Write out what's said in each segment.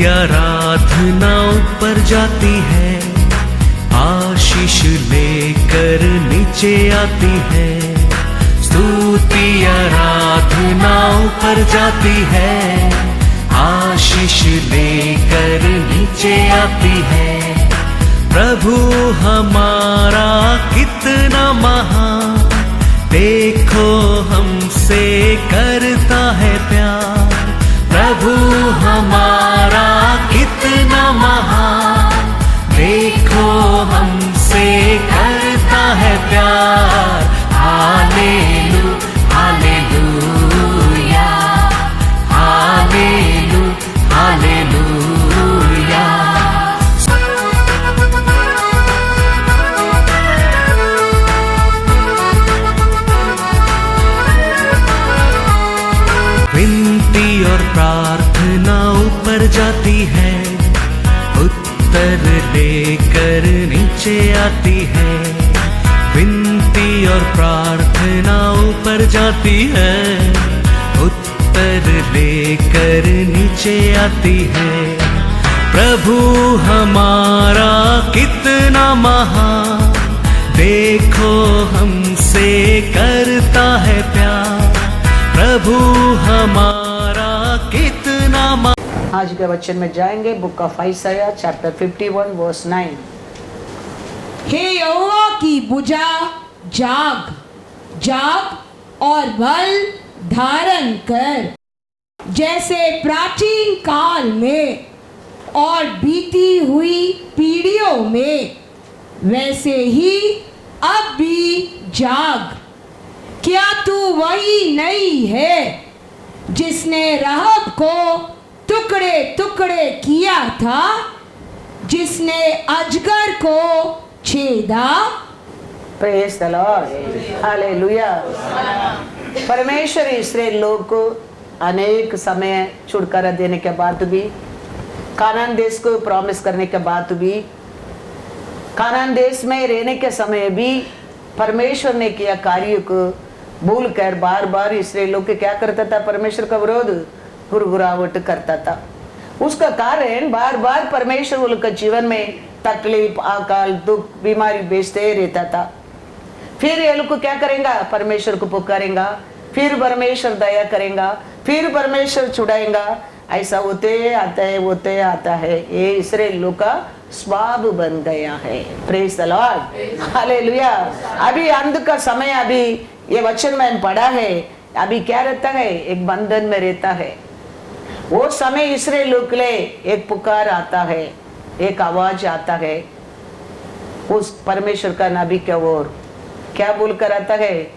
आराधना ऊपर जाती है, आशीष लेकर नीचे आती है। स्तुति आराधना ऊपर जाती है, आशीष लेकर नीचे आती है। प्रभु हमारा कितना महान, देखो हमसे करता है प्यार। प्रभु हमारा कितना महान, देखो हमसे करता है प्यार। हालेलू हालेलूया, हालेलू हालेलूया। विनती और प्रार्थना ऊपर जाती है, उत्तर लेकर नीचे आती है। विनती और प्रार्थना ऊपर जाती है, उत्तर लेकर नीचे आती है। प्रभु हमारा कितना महान, देखो हमसे करता है प्यार। प्रभु हमारा कितना आज के वचन में जाएंगे। Book of Isaiah chapter 51 verse 9। हे यहोवा की भुजा, जाग जाग और बल धारण कर, जैसे प्राचीन काल में और बीती हुई पीढ़ियों में, वैसे ही अब भी जाग। क्या तू वही नहीं है जिसने रहब को टुकड़े टुकड़े किया था, जिसने अजगर को छेदा? Praise the Lord, hallelujah. परमेश्वर इस्राएल लोग को अनेक समय छुटकारा देने के बाद भी, कानान देश को प्रॉमिस करने के बाद भी, कानान देश में रहने के समय भी परमेश्वर ने किया कार्य को भूल कर बार बार इस्राएल लोग के क्या करता था? परमेश्वर का विरोध, गुरगुरावट करता था। उसका कारण बार बार परमेश्वर उनके का जीवन में तकलीफ, अकाल, दुख, बीमारी भेजते रहता था। फिर ये लोग को क्या करेगा? परमेश्वर को पुकारेगा, फिर परमेश्वर दया करेगा, फिर परमेश्वर छुड़ाएगा। ऐसा होते आता है। ये इस्राएल लोग का स्वभाव बन गया है। Praise the Lord, hallelujah. अभी अंत का समय, अभी ये वचन मैंने पढ़ा है, अभी क्या रहता है? एक बंधन में रहता है। वो समय इस्राएल लोग के लिए एक पुकार आता है, एक आवाज आता है उस परमेश्वर का नबी के ओर। क्या बोल कर आता है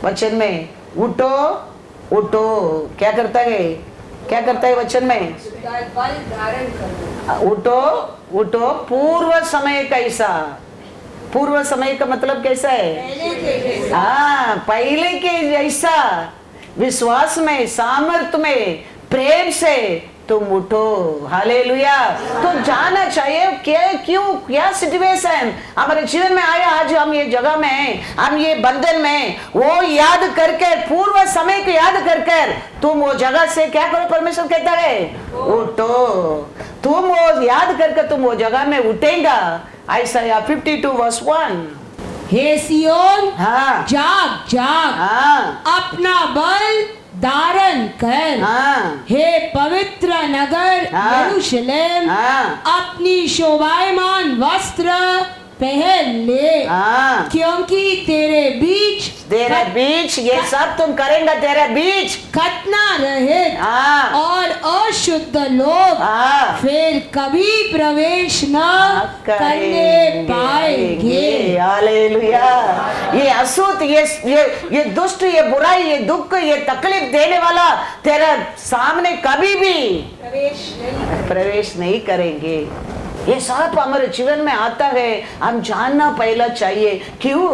वचन में? उठो उठो। क्या करता है? क्या करता है वचन में? उठो उठो। पूर्व समय कैसा? पूर्व समय का मतलब कैसा है? हाँ, पहले के जैसा विश्वास में, सामर्थ्य में, प्रेम से तुम उठो। हालेलुया। तो जानना चाहिए क्या सिचुएशन हमारे जीवन में आया। आज हम ये जगह में, हम ये बंधन में, वो याद करके, पूर्व समय को याद करके तुम वो जगह से क्या करो? परमेश्वर कहता है उठो। तुम वो याद करके तुम वो जगह में उठेगा। आइसाया 52 वर्स 1। हे सियोन, हाँ, जाग जाग, हाँ, अपना बल धारण कर। हाँ, हे पवित्र नगर हाँ, यरूशलेम, हाँ, अपनी शोभायमान वस्त्र पहन ले। हाँ, क्योंकि तेरे बीच ये सब तुम करेंगे। तेरे बीच खतना रहे हाँ, और अशुद्ध लोग हाँ, फिर कभी प्रवेश न करने पाएंगे। हालेलुया। ये अशुद्ध, ये दुष्ट, ये बुराई, ये दुख, ये तकलीफ देने वाला तेरा सामने कभी भी प्रवेश नहीं करेंगे। ये सब हमारे जीवन में आता है। हम जानना पहला चाहिए क्यों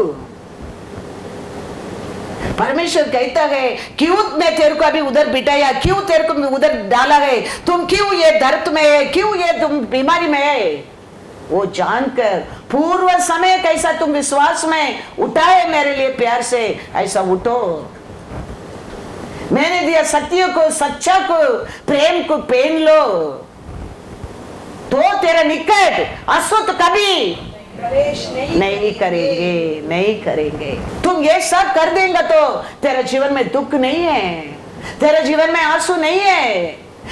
परमेश्वर कहता है, क्यों मैं तेरे को अभी उधर बिठाया, क्यों तेरे को उधर डाला है, तुम क्यों ये दर्द में है, क्यों ये तुम बीमारी में है। वो जानकर पूर्व समय कैसा तुम विश्वास में उठाए मेरे लिए प्यार से, ऐसा उठो। मैंने दिया सत्य को, सच्चा को, प्रेम को पहन लो। तो तेरा निकट अशुद्ध कभी प्रवेश नहीं करेंगे, नहीं करेंगे। तुम ये सब कर देंगे तो तेरे जीवन में दुख नहीं है, तेरे जीवन में आंसू नहीं है,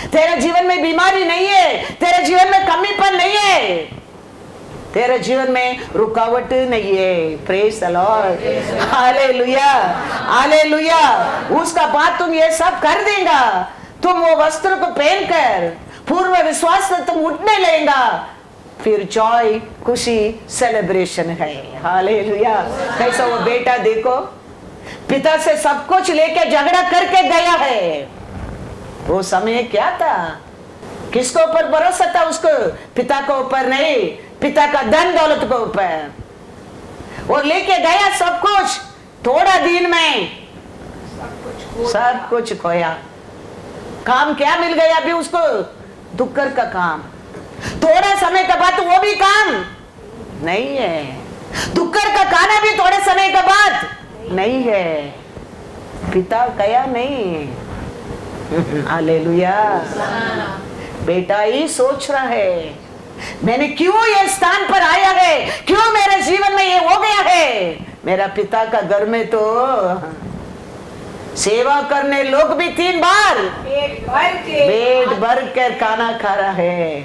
तेरे जीवन में बीमारी नहीं है, तेरे जीवन में कमीपन नहीं है, तेरे जीवन में रुकावट नहीं है। Praise the Lord, hallelujah, hallelujah. उसका बाद तुम ये सब कर देगा, तुम वो वस्त्र को पहनकर पूर्व विश्वास से तुम उठने लेगा, फिर जॉय, खुशी, सेलिब्रेशन है। हालेलुया। कैसा वो बेटा देखो, पिता से सब कुछ लेके झगड़ा करके गया है। वो समय क्या था, किसको ऊपर भरोसा था? उसको पिता को ऊपर नहीं, पिता का धन दौलत को ऊपर। और लेके गया सब कुछ, थोड़ा दिन में सब कुछ खोया। काम क्या मिल गया अभी उसको? दुक्कर का काम। थोड़ा समय के बाद वो भी काम नहीं है। दुक्कर का खाना भी थोड़े समय के बाद नहीं है। पिता गया नहीं। हालेलुया। बेटा ही सोच रहा है, मैंने क्यों ये स्थान पर आया है, क्यों मेरे जीवन में ये हो गया है। मेरा पिता का घर में तो सेवा करने लोग भी 3 बार पेट भर कर खाना खा रहा है।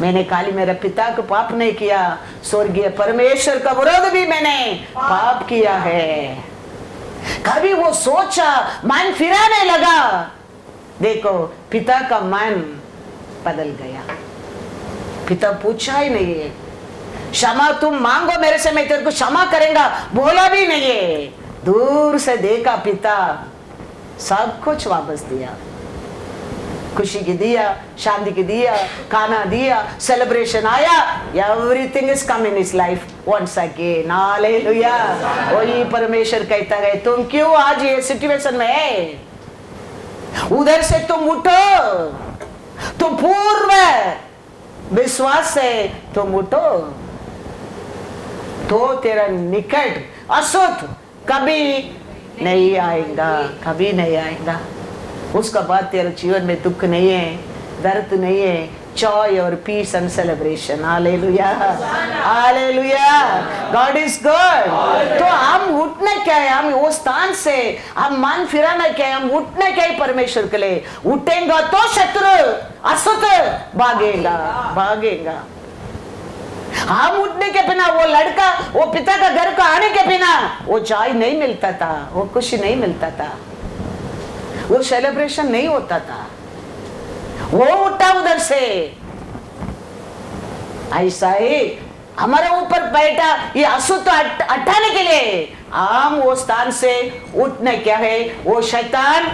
मैंने खाली मेरे पिता को पाप नहीं किया, स्वर्गीय परमेश्वर का विरोध भी मैंने पाप किया है। कभी वो सोचा, मन फिराने लगा। देखो पिता का मन बदल गया। पिता पूछा ही नहीं है, क्षमा तुम मांगो मेरे से, मैं तेरे को क्षमा करेंगा, बोला भी नहीं है। दूर से देखा पिता, सब कुछ वापस दिया, खुशी की दिया, शांति की दिया, खाना दिया, सेलिब्रेशन आया। Everything is come in his life once again. Hallelujah. वही परमेश्वर कहता है, तुम क्यों आज ये सिचुएशन में है? उधर से तुम उठो, तुम पूर्व विश्वास से तुम उठो, तो तेरा निकट अशुद्ध कभी नहीं आएगा, कभी नहीं आएगा। उसका बाद तेरे जीवन में दुख नहीं है, दर्द नहीं है, जॉय और peace and celebration. Hallelujah, hallelujah. God is good. तो हम उठने क्या है, हम वो स्थान से हम मन फिराना क्या है, हम उठने क्या है परमेश्वर के लिए। उठेंगे तो शत्रु अशुद्ध भागेगा, भागेगा। हम उठने के बिना, वो लड़का वो पिता का घर को आने के बिना वो जॉय नहीं मिलता था, वो खुशी नहीं मिलता था, वो सेलिब्रेशन नहीं होता था। वो उठा उधर से। ऐसा ही हमारे ऊपर बैठा ये अशुद्ध हटाने के लिए हम वो स्थान से उठने क्या है, वो शैतान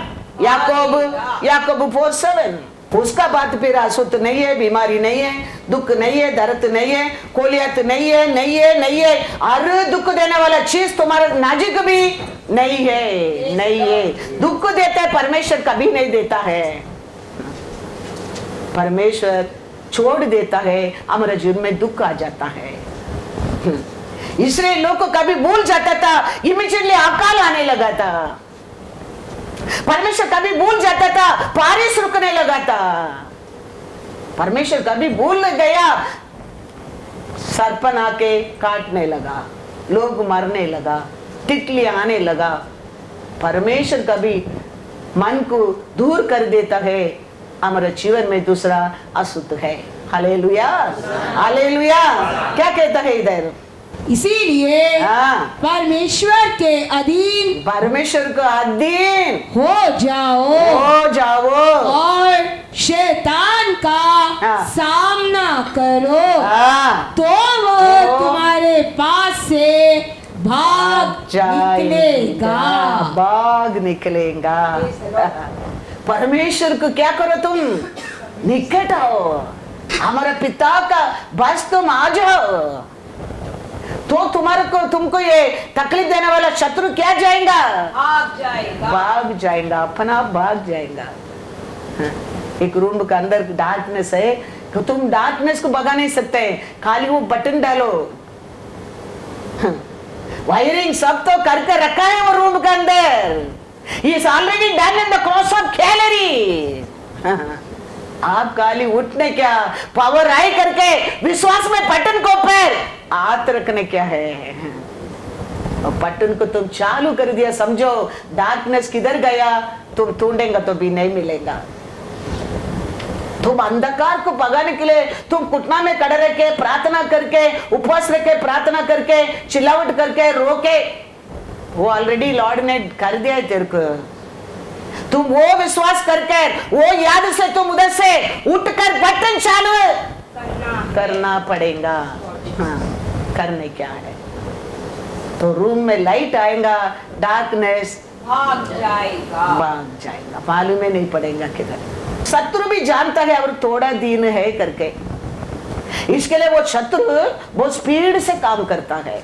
याकूब 4:7। उसका बात फिर अशुद्ध नहीं है, बीमारी नहीं है, दुख नहीं है, दर्द नहीं है, कोलियत नहीं है, नहीं है, नहीं है। हर दुख देने वाला चीज तुम्हारा नाजुक भी नहीं है, नहीं है। दुख देता है परमेश्वर, कभी नहीं देता है। परमेश्वर छोड़ देता है, हमारे जीवन में दुख आ जाता है। इसलिए लोग को कभी भूल जाता था, इमीडिएटली अकाल आने लगा था। परमेश्वर कभी भूल जाता था, बारिश रुकने लगा था। परमेश्वर कभी भूल गया, सरपन आके काटने लगा, लोग मरने लगा, तितली आने लगा। परमेश्वर कभी मन को दूर कर देता है, हमारे जीवन में दूसरा अशुद्ध है। Hallelujah, hallelujah. क्या कहता है इधर? इसीलिए परमेश्वर के अधीन, परमेश्वर का अधीन हो जाओ और शैतान का सामना करो, तो वो तुम्हारे पास से भाग निकलेगा। परमेश्वर को क्या करो, तुम निकट आओ, हमारे पिता का बस तुम आ जाओ, तो तुम्हारे को तुमको ये तकलीफ देने वाला शत्रु क्या जाएगा? भाग जाएगा, अपना भाग जाएगा। एक रूम के अंदर डार्कनेस है, तो तुम डार्कनेस को भगा नहीं सकते, खाली वो बटन डालो। वायरिंग सब तो करके रखा है वो रूम के अंदर। He is already done in the cross of Calvary. आप खाली उठने क्या, पावर आई करके विश्वास में बटन को पैर हाथ रखने क्या है, और बटन को तुम चालू कर दिया, समझो डार्कनेस किधर गया, तुम ढूंढेगा तो भी नहीं मिलेगा। तुम अंधकार को भगाने के लिए तुम घुटना में खड़े रह के प्रार्थना करके, उपवास रख के प्रार्थना करके, चिल्लावट करके, रो के, वो ऑलरेडी लॉर्ड ने कर दिया है तेरे को। तुम वो विश्वास करके, वो याद से तुम उधर से उठकर बटन चालू करना पड़ेगा। हाँ, करने क्या है, तो रूम में लाइट आएगा, डार्कनेस भाग जाएगा, मालूम ही नहीं पड़ेगा किधर। शत्रु भी जानता है और थोड़ा दिन है करके, इसके लिए वो शत्रु बहुत स्पीड से काम करता है।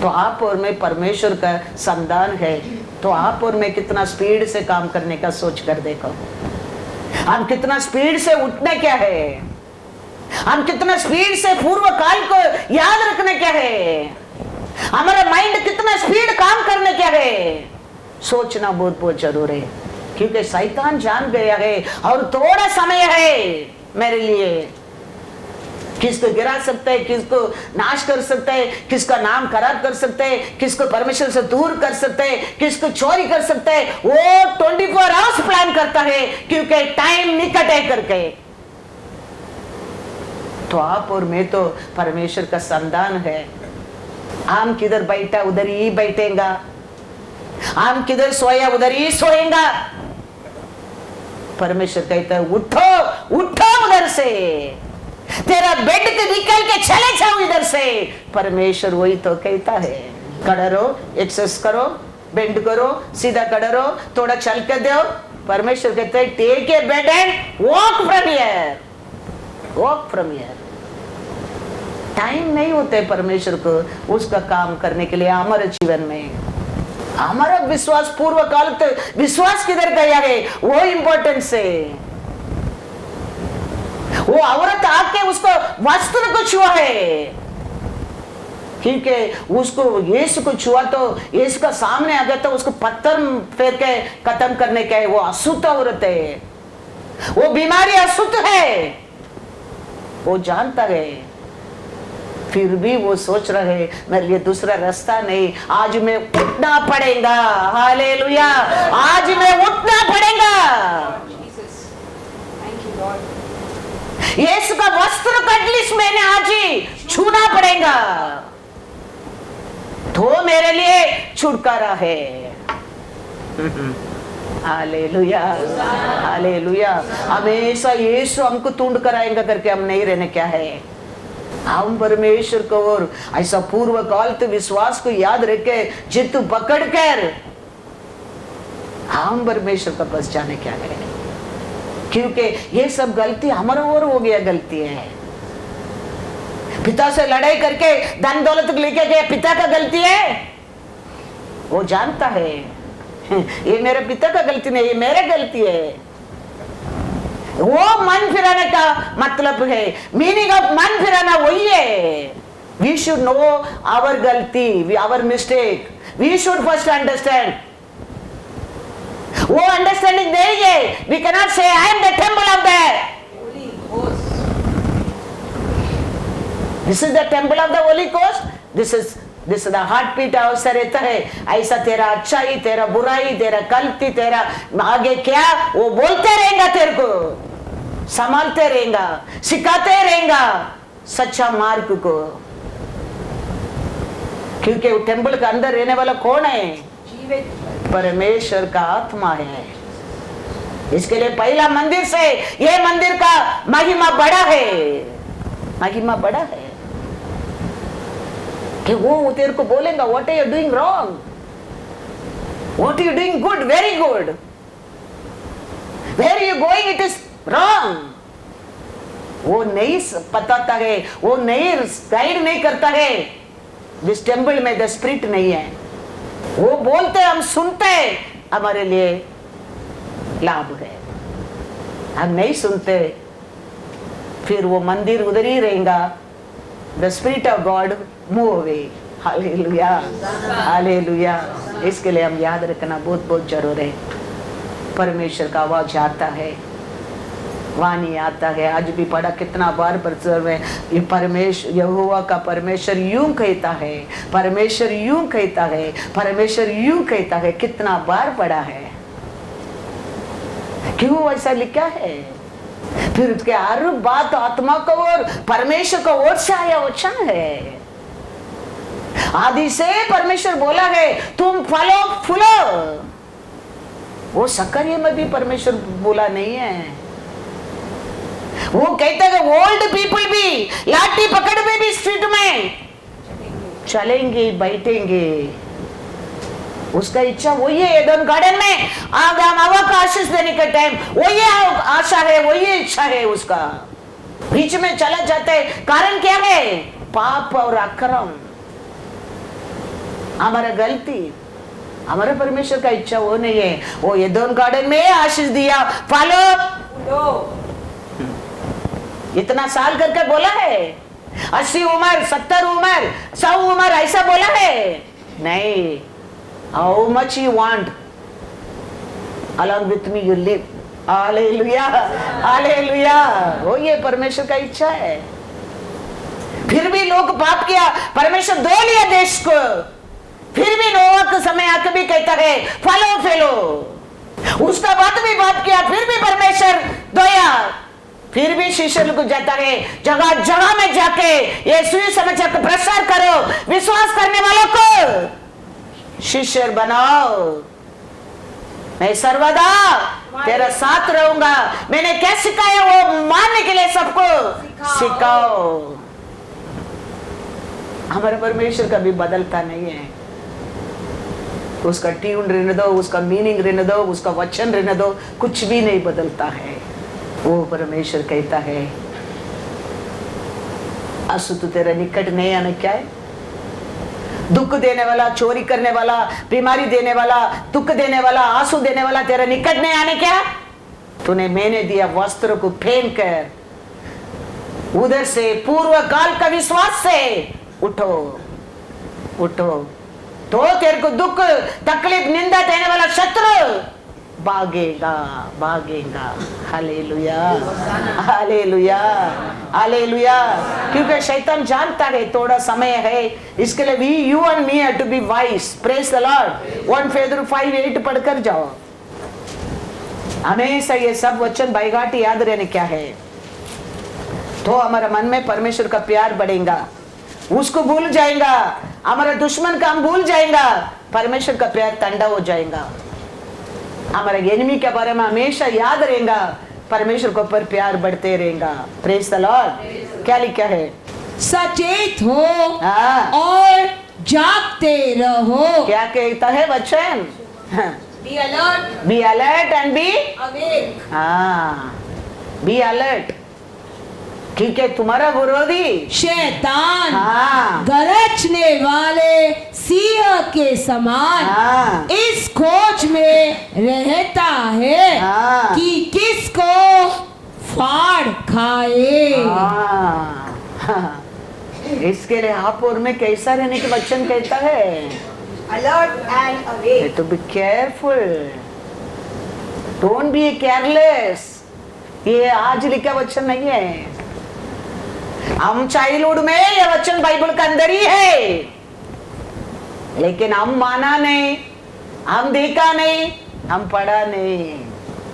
तो आप और मैं परमेश्वर का संतान है, तो आप और मैं कितना स्पीड से काम करने का सोच कर देखो। हम कितना स्पीड से उठने क्या है, हम कितना स्पीड से पूर्व काल को याद रखने क्या है, हमारा माइंड कितना स्पीड काम करने क्या है, सोचना बहुत बहुत जरूरी है। क्योंकि शैतान जान गया है और थोड़ा समय है मेरे लिए, किसको गिरा सकता है, किसको नाश कर सकता है, किसका नाम खराब कर सकता है, किसको परमेश्वर से दूर कर सकता है, किसको चोरी कर सकता है, वो 24 आवर्स प्लान करता है, क्योंकि टाइम निकट है करके। तो आप और मैं तो परमेश्वर का संतान है। हम किधर बैठा उधर ही बैठेगा, हम किधर सोया उधर ही सोएगा। परमेश्वर कहता है उठो उठो उधर से, तेरा बेड के निकल के चले जाओ इधर से। परमेश्वर वही तो कहता है, खड़ा रहो, एक्सरसाइज करो, बेंड करो, सीधा खड़ा रहो, थोड़ा चल के दो। परमेश्वर कहता है take a bed and walk from here, walk from here. Time नहीं होते परमेश्वर को उसका काम करने के लिए हमारे जीवन में। हमारा विश्वास पूर्व काल तक विश्वास किधर गया है, वो इंपॉर्टेंस है। वो औरत आके उसको वस्त्र को छुआ है, क्योंकि उसको यीशु को छुआ तो यीशु का सामने आ गया तो उसको पत्थर फेंक के खत्म करने का है। वो अशुद्ध औरत है, वो बीमारी अशुद्ध है, वो जानता है। फिर भी वो सोच रहे हैं मेरे लिए दूसरा रास्ता नहीं, आज मैं उठना पड़ेगा। हालेलुया, आज मैं उठना पड़ेगा। यीशु का वस्त्र एटलीस्ट मैंने आज ही छूना पड़ेगा, तो मेरे लिए छुटकारा है। Hallelujah, hallelujah. हमेशा यीशु हमको तूंड कराएगा करके हम नहीं रहने क्या है। हम परमेश्वर को और ऐसा पूर्व काल तो विश्वास को याद रखे, जित पकड़ कर हम परमेश्वर का पास जाने क्या है। क्योंकि ये सब गलती हमारा और हो गया, गलती है। पिता से लड़ाई करके धन दौलत लेके गया, पिता का गलती है, वो जानता है ये मेरे पिता का गलती नहीं, ये मेरे गलती है। वो मन फिराने का मतलब है, मीनिंग ऑफ मन फिराना वही है। वी शुड नो आवर गलती, our mistake, we should first understand. वो अंडरस्टैंडिंग देंगे, we can not say I am the temple of the Holy Ghost, this is the temple of the Holy Ghost, this is the heart beat. ऐसा रहता है, ऐसा तेरा अच्छाई, तेरा बुराई, तेरा गलती, तेरा आगे क्या वो बोलते रहेगा, तेरे को संभालते रहेगा, सिखाते रहेगा सच्चा मार्ग को। क्योंकि वो टेंपल के अंदर रहने वाला कौन है? परमेश्वर का आत्मा है। इसके लिए पहला मंदिर से ये मंदिर का महिमा बड़ा है, महिमा बड़ा है कि वो तेरे को बोलेगा what are you doing wrong, what are you doing good, very good, where are you going, it is wrong. वो नहीं बताता है, वो नहीं गाइड नहीं करता है। जिस टेंपल में द स्पिरिट नहीं है, वो बोलते हम सुनते, हमारे लिए लाभ है। हम नहीं सुनते, फिर वो मंदिर उधर ही रहेगा। The spirit of God move away. Hallelujah, hallelujah. इसके लिए हम याद रखना बहुत बहुत जरूरी है। परमेश्वर का आवाज आता है, वाणी आता है। आज भी पढ़ा कितना बार परमेश्वर में, ये परमेश्वर यहोवा का परमेश्वर यूं कहता है, परमेश्वर यूं कहता है, परमेश्वर यूं कहता है, कितना बार पढ़ा है। क्यों ऐसा लिखा है? फिर उसके हर बात आत्मा को और परमेश्वर को ओर से आया ओछा है। आदि से परमेश्वर बोला है तुम फलो फूलो। वो सकरिया में भी परमेश्वर बोला नहीं है। वो कहता है ओल्ड पीपल भी लाठी पकड़ में भी स्ट्रीट में चलेंगे बैठेंगे। उसका इच्छा वही है। एडन गार्डन में आगा का आशीष देने का टाइम वही आशा है, वही इच्छा है उसका। बीच में चला जाता है, कारण क्या है? पाप और अक्रम, हमारा गलती। हमारे परमेश्वर का इच्छा वो नहीं है। वो एडन गार्डन में आशीष दिया, फलो इतना साल करके बोला है। 80 उम्र, 70 उम्र, 100 उम्र ऐसा बोला है नहीं। How much you want, along with me you live. Hallelujah, hallelujah. वो ये परमेश्वर का इच्छा है। फिर भी लोग पाप किया, परमेश्वर दो लिया देश को। फिर भी नोआ के समय आके भी कहता है फलो फैलो। उसका बात भी पाप किया, फिर भी परमेश्वर दोया। फिर भी शिष्य को जाता है, जगह जगह में जाके ये सुसमाचार का प्रचार करो, विश्वास करने वालों को शिष्य बनाओ। मैं सर्वदा तेरा साथ रहूंगा। मैंने क्या सिखाया वो मानने के लिए सबको सिखाओ। हमारा परमेश्वर कभी बदलता नहीं है। उसका ट्यून रहने दो, उसका मीनिंग रहने दो, उसका वचन रहने दो, कुछ भी नहीं बदलता है। वो परमेश्वर कहता है असु तू तेरा निकट नहीं आने क्या है? दुख देने वाला, चोरी करने वाला, बीमारी देने वाला, दुख देने वाला, आंसू देने वाला तेरा निकट नहीं आने क्या? तूने मैंने दिया वस्त्र को फेंक कर उधर से पूर्व काल का विश्वास से उठो उठो, तो तेरे को दुख तकलीफ निंदा देने वाला शत्रु भागेगा भागेगा। Hallelujah, hallelujah, hallelujah. क्योंकि शैतान जानता है थोड़ा समय है, इसके लिए we you and me have to be wise. Praise the Lord. 1 पेदुरु 5:8 पढ़कर जाओ। हमेशा ये सब वचन बाइगाट याद रहने क्या है, तो हमारा मन में परमेश्वर का प्यार बढ़ेगा। उसको भूल जाएगा, हमारा दुश्मन का हम भूल जाएगा, परमेश्वर का प्यार ठंडा हो जाएगा। हमारे एनिमी के बारे में हमेशा याद रहेगा, परमेश्वर के ऊपर प्यार बढ़ते रहेगा। Praise the Lord. क्या लिखा है? सचेत हो और जागते रहो। क्या कहता है वचन? Be alert, be alert and be awake. हाँ, बी अलर्ट। क्योंकि तुम्हारा विरोधी शैतान हाँ, गरजने वाले सिंह के समान हाँ, इस खोज में रहता है हाँ, कि किसको फाड़ खाए। हाँ। इसके लिए आप और में कैसा रहने के वचन कहता है? Alert and awake. तो be careful, don't be careless. ये आज लिखा वचन नहीं है। हम चाइल्डहुड में ये वचन बाइबल के अंदर ही है, लेकिन हम माना नहीं, हम देखा नहीं, हम पढ़ा नहीं।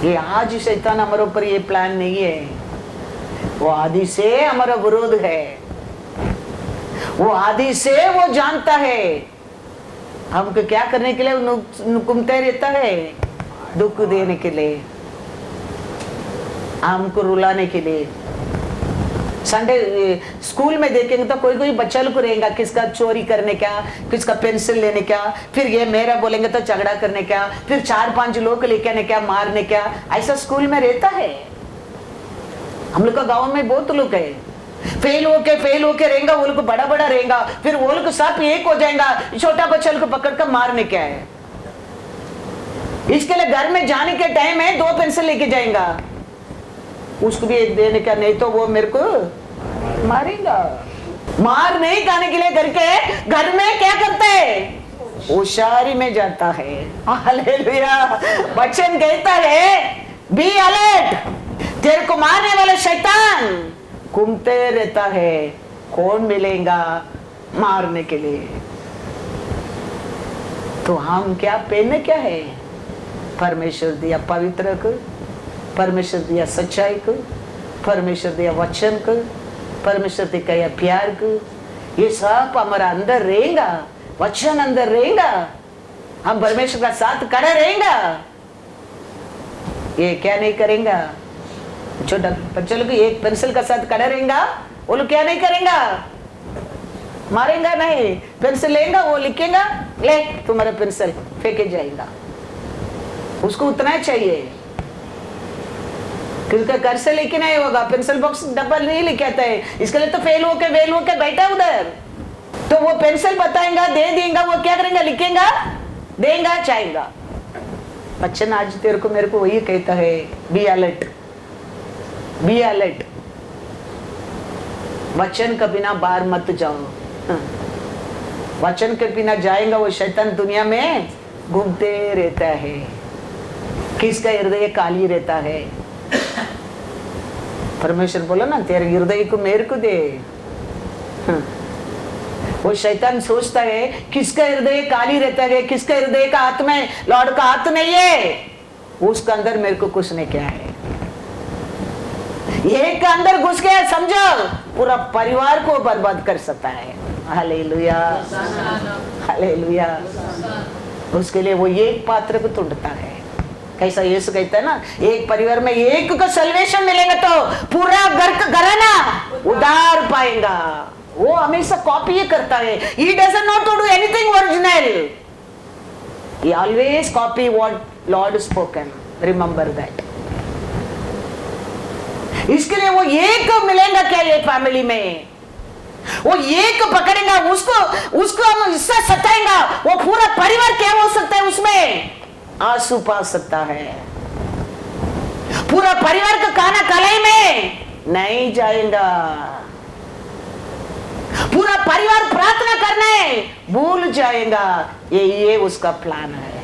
ये आज शैतान हमारे ऊपर ये प्लान नहीं है। वो आदि से हमारा विरोध है। वो आदि से वो जानता है हमको क्या करने के लिए नुकुमते रहता है, दुख देने के लिए, हमको रुलाने के लिए। संडे स्कूल में देखेंगे तो कोई कोई बच्चा लोग रहेगा, किसका चोरी करने का, किसका पेंसिल लेने का, फिर ये मेरा बोलेंगे तो झगड़ा करने का, फिर 4-5 लोग लेके आने का, मारने का, ऐसा स्कूल में रहता है। हम लोग का गाँव में बहुत लोग है, फेल होके रहेगा, वो लोग बड़ा बड़ा रहेगा, फिर वो लोग सब एक हो जाएगा, छोटा बच्चा को पकड़ कर मारने क्या है। इसके लिए घर में जाने के टाइम है 2 पेंसिल लेके जाएगा, उसको भी एक देने का, नहीं तो वो मेरे को मारेगा। मार नहीं खाने के लिए करके घर में क्या करते हैं? होशियारी में जाता है। हालेलुया। वचन कहता है बी अलर्ट, तेरे को मारने वाला शैतान घूमते रहता है, कौन मिलेगा मारने के लिए? तो हम क्या पहने क्या है? परमेश्वर दिया पवित्र को, परमेश्वर दिया सच्चाई को, परमेश्वर दिया वचन को, परमेश्वर दिया प्यार को। ये सब हमारा अंदर रहेगा, वचन अंदर रहेगा, हम परमेश्वर का साथ खड़ा रहेगा। ये क्या नहीं करेगा? छोटा बच्चा लोग एक पेंसिल का साथ खड़ा रहेगा, वो लोग क्या नहीं करेगा? मारेगा नहीं, पेंसिल लेगा, वो लिखेगा, ले तुम्हारा पेंसिल, फेंके जाएगा। उसको उतना चाहिए, क्योंकि घर से लेके नहीं होगा, पेंसिल बॉक्स डबल नहीं लेके आता है, इसके लिए तो फेल होके बैठा उधर। तो वो पेंसिल बताएगा, दे देगा, वो क्या करेगा? लिखेगा, देगा, चाहेगा। बच्चन आज तेरे को मेरे को वही कहता है, बी अलर्ट, बी अलर्ट। वचन के बिना बाहर मत जाओ। वचन के बिना जाएगा वो शैतान दुनिया में घूमते रहता है। किसका हृदय खाली रहता है? परमेश्वर बोला ना, तेरे हृदय को मेरे को दे। वो शैतान सोचता है किसका हृदय खाली रहता है, किसका हृदय का हाथ में लॉर्ड का हाथ नहीं है, उसका अंदर मेरे को कुछ नहीं क्या है। एक का अंदर घुस गया, समझो पूरा परिवार को बर्बाद कर सकता है। Hallelujah, hallelujah. उसके लिए वो एक पात्र को ढूंढता है। कैसा यीशु कहता है ना, एक परिवार में एक को सल्वेशन मिलेगा तो पूरा घर का घराना उधार पाएगा। वो हमेशा कॉपी ही करता है। He doesn't know to do anything original. He always copy what Lord spoken. Remember that. इसके लिए वो एक मिलेगा क्या ये फैमिली में? वो एक पकड़ेगा, उसको हम हिस्सा सताएगा, वो पूरा परिवार क्या हो सकता है? उसमें आंसू पा सकता है। पूरा परिवार का खाना कलाई में नहीं जाएगा। पूरा परिवार प्रार्थना करने भूल जाएगा। ये उसका प्लान है।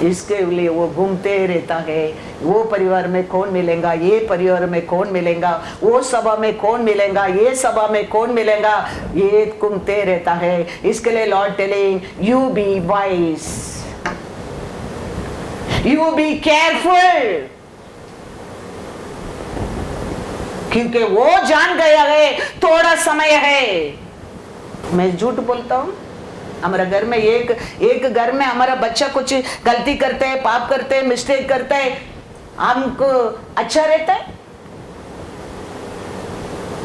इसके लिए वो घूमते रहता है। वो परिवार में कौन मिलेगा, ये परिवार में कौन मिलेगा, वो सभा में कौन मिलेगा, ये सभा में कौन मिलेगा, ये घूमते रहता है। इसके लिए Lord telling, you be wise, you be careful, क्योंकि वो जान गया है थोड़ा समय है। मैं झूठ बोलता हूं? हमारा घर में एक घर में हमारा बच्चा कुछ गलती करते हैं, पाप करते हैं, मिस्टेक करते हैं, हमको अच्छा रहता है?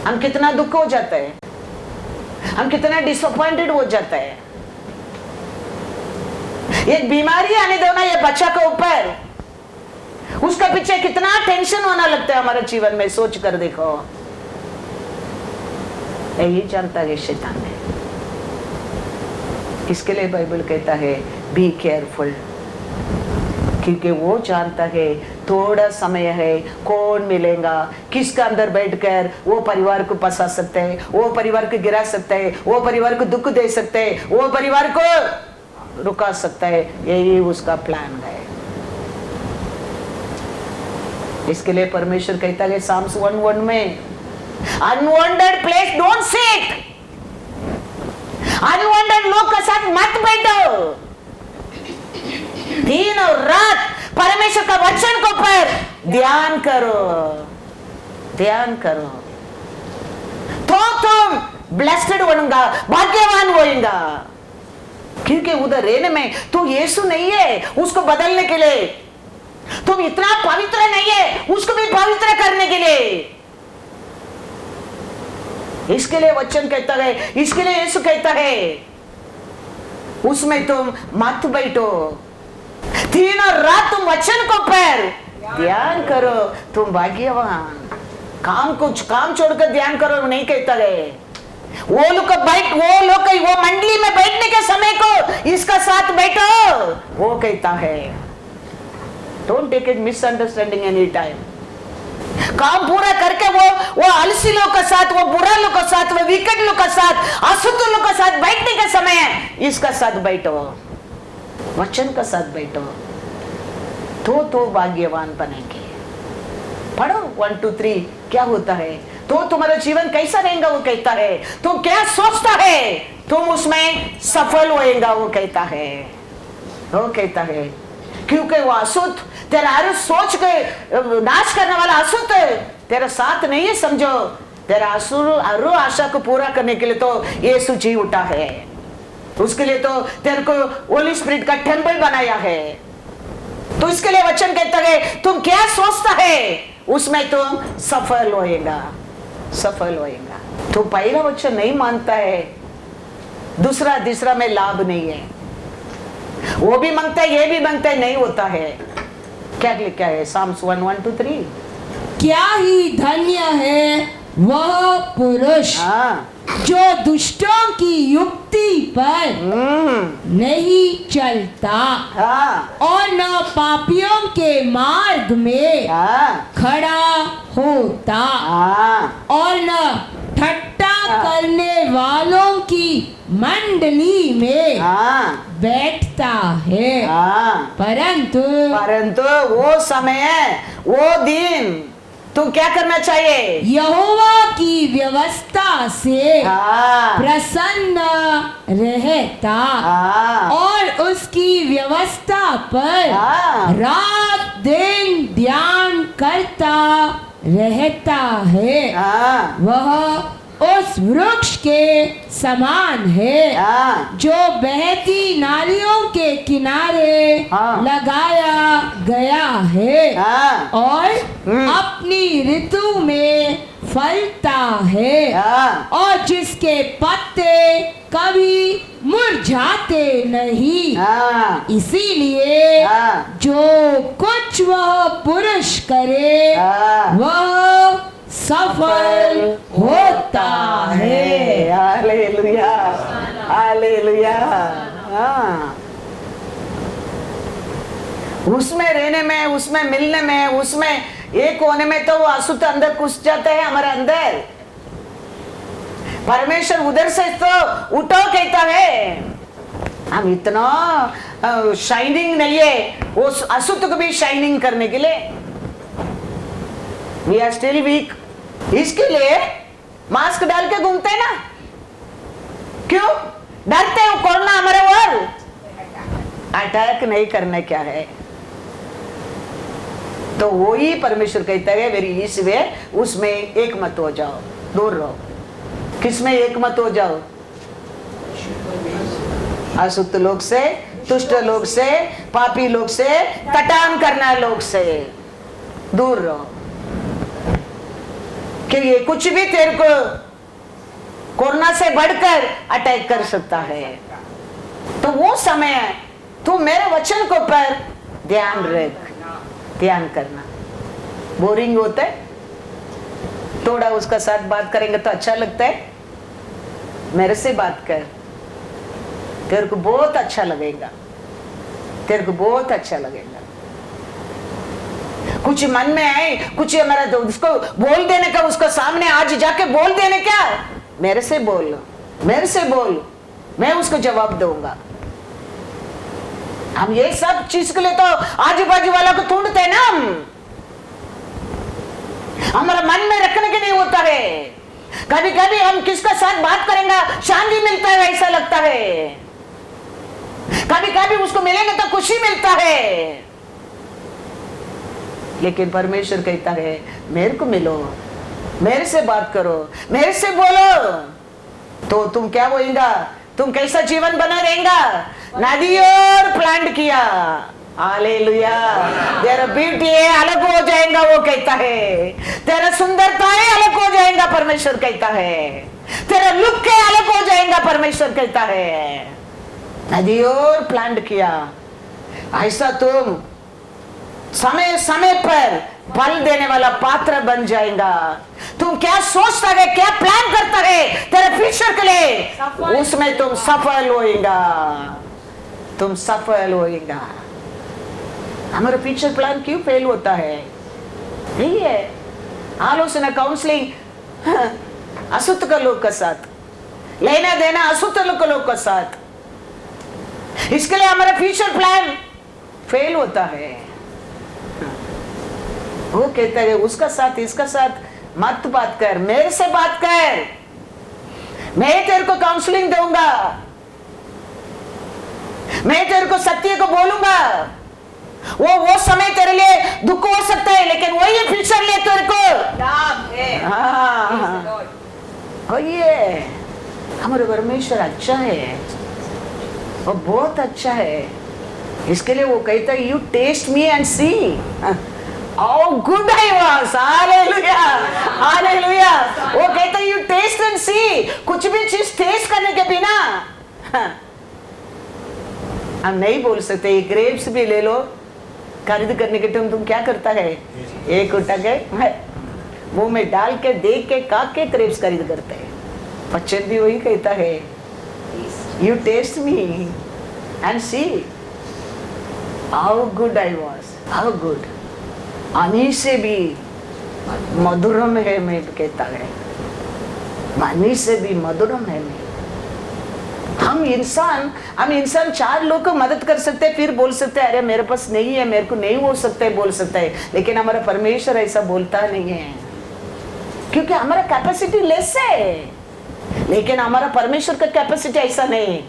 हम कितना दुख हो जाता है, हम कितना डिसअपॉइंटेड हो जाता है। एक बीमारी आने दो ना ये बच्चा के ऊपर, उसका पीछे कितना टेंशन होना लगता है हमारे जीवन में। सोच कर देखो। यही जानता है शैतान है। इसके लिए बाइबल कहता है बी केयरफुल, क्योंकि वो जानता है थोड़ा समय है, कौन मिलेगा, किसका अंदर बैठकर वो परिवार को फंसा सकते हैं, वो परिवार को गिरा सकते हैं, वो परिवार को दुख दे सकते हैं, वो परिवार को रुका सकता है। यही उसका प्लान है। इसके लिए परमेश्वर कहता है साम्स 1:1 में, unwanted place don't sit, unwanted लोग के साथ मत बैठो। दिन और रात परमेश्वर का वचन को पर ध्यान करो, ध्यान करो, तो तुम ब्लेस्ड होगा, भाग्यवान होएगा। क्योंकि उधर रहने में तो यीशु नहीं है उसको बदलने के लिए, तुम इतना पवित्र नहीं है उसको भी पवित्र करने के लिए। इसके लिए वचन कहता है, इसके लिए यीशु कहता है उसमें तुम मत बैठो, दिन और रात तुम वचन को पर ध्यान करो, तुम भाग्यवान। काम छोड़कर ध्यान करो नहीं कहता है। वो लोग वो मंडली में बैठने के समय को इसका साथ बैठो, वो कहता है। Don't take it misunderstanding any time. काम पूरा करके वो आलसी लोग के साथ, वो बुरा लोग के साथ, वो विकेट लोग के साथ, अशुद्ध लोग के साथ बैठने के समय इसका साथ बैठो, वचन का साथ बैठो। तो भाग्यवान बनेंगे। पढ़ो 1 2 3 क्या होता है, तो तुम्हारा जीवन कैसा रहेगा वो कहता है, तुम क्या सोचता है तुम उसमें सफल होएगा वो कहता है, वो कहता है। क्योंकि वो असुत तेरा हर सोच के नाश करने वाला असुत तेरा साथ नहीं है, समझो। तेरा हर आशा को पूरा करने के लिए तो यीशु जी उठा है, उसके लिए तो तेरे को होली स्पिरिट का टेंपल बनाया है। तो इसके लिए वचन कहता है तुम क्या सोचता है उसमें तुम सफल होएगा, सफल होएगा। तो पहला वचन नहीं मानता है, दूसरा तीसरा में लाभ नहीं है, वो भी मांगता है ये भी मांगता है, नहीं होता है। क्या लिखा है Psalms 1 1 2 3? क्या ही धन्य है वह पुरुष जो दुष्टों की युक्ति पर नहीं चलता और न पापियों के मार्ग में खड़ा होता और न ठट्टा करने वालों की मंडली में बैठता है, परंतु वो समय वो दिन तुम क्या करना चाहिए, यहोवा की व्यवस्था से प्रसन्न रहता और उसकी व्यवस्था पर रात दिन ध्यान करता रहता है। वह उस वृक्ष के समान है जो बहती नालियों के किनारे लगाया गया है और अपनी ऋतु में फलता है और जिसके पत्ते कभी मुरझाते नहीं। इसीलिए जो कुछ वह पुरुष करे वह सफल होता है। Hallelujah, hallelujah. उसमें रहने में, उसमें मिलने में, उसमें एक होने में तो वो अशुद्ध अंदर घुस जाता है हमारे अंदर। परमेश्वर उधर से तो उठो कहता है, हम इतना शाइनिंग नहीं है वो अशुद्ध को भी शाइनिंग करने के लिए। वी आर स्टिल वीक, इसके लिए मास्क डाल के घूमते हैं ना, क्यों डरते हो? कोरोना हमारे ओर अटैक नहीं करने क्या है। तो वो ही परमेश्वर कहता है वेरी इस वे उसमें एक मत हो जाओ, दूर रहो। किसमें एक मत हो जाओ? अशुद्ध लोग से, दुष्ट लोग से, पापी लोग से, तटान करना लोग से दूर रहो, कि ये कुछ भी तेरे को कोरोना से बढ़कर अटैक कर सकता है। तो वो समय है तू मेरे वचन को पर ध्यान रख, ध्यान करना। बोरिंग होता है, थोड़ा उसका साथ बात करेंगे तो अच्छा लगता है। मेरे से बात कर, तेरे को बहुत अच्छा लगेगा, तेरे को बहुत अच्छा लगेगा। कुछ मन में आए, कुछ हमारा उसको बोल देने का, उसको सामने आज जाके बोल देने का, मेरे से बोल, मेरे से बोल, मैं उसको जवाब दूंगा। हम ये सब चीज के लिए तो आजू बाजू वालों को ढूंढते हैं ना, हमारा मन में रखने के नहीं होता है। कभी कभी हम किसका साथ बात करेंगे शांति मिलता है ऐसा लगता है, कभी कभी उसको मिलेंगे तो खुशी मिलता है। लेकिन परमेश्वर कहता है मेरे को मिलो, मेरे से बात करो, मेरे से बोलो, तो तुम क्या होएगा, तुम कैसा जीवन बना रहेगा। नदी और प्लांट किया, हालेलुया। तेरा ब्यूटी अलग हो जाएगा वो कहता है, तेरा सुंदरता अलग हो जाएगा परमेश्वर कहता है, तेरा लुक अलग हो जाएगा परमेश्वर कहता है। नदी और प्लांट किया, ऐसा तुम समय समय पर फल देने वाला पात्र बन जाएगा। तुम क्या सोचता है, क्या प्लान करता है तेरे फ्यूचर के लिए, उसमें तुम सफल होएगा, तुम सफल होएगा। हमारा फ्यूचर प्लान क्यों फेल होता है? यही है आलोचना, काउंसलिंग अशुद्ध का लोग का साथ, लेना देना अशुद्ध लोग का साथ। इसके लिए हमारा फ्यूचर प्लान फेल होता है। वो कहता है उसका साथ इसका साथ मत बात कर, मेरे से बात कर, मैं तेरे को काउंसलिंग दूंगा, मैं तेरे को सत्य को बोलूंगा। वो समय तेरे लिए दुख हो सकता है, लेकिन वही फ्यूचर ले तेरे को। हाँ, ये हमारे परमेश्वर अच्छा है, वो बहुत अच्छा है। इसके लिए वो कहता है you test me and see how good I was. Hallelujah, hallelujah. वो कहता है यू टेस्ट एंड सी, कुछ भी चीज टेस्ट करने के बिना हम नहीं बोल सकते। ग्रेप्स भी ले लो, खरीद करने के टाइम तुम क्या करता है, एक उठा के मुंह में डाल के देख के काट के ग्रेप्स खरीद करते हैं। बच्चन भी वही कहता है you test me and see how good I was, how good. Honey से भी मधुरम है, मैं कहता है हनी से भी मधुरम है। मैं हम इंसान चार लोग को मदद कर सकते हैं, फिर बोल सकते हैं अरे मेरे पास नहीं है, मेरे को नहीं हो सकता है, बोल सकता है। लेकिन हमारा परमेश्वर ऐसा बोलता नहीं है, क्योंकि हमारा कैपेसिटी लेस है। लेकिन हमारा परमेश्वर का कैपेसिटी ऐसा नहीं,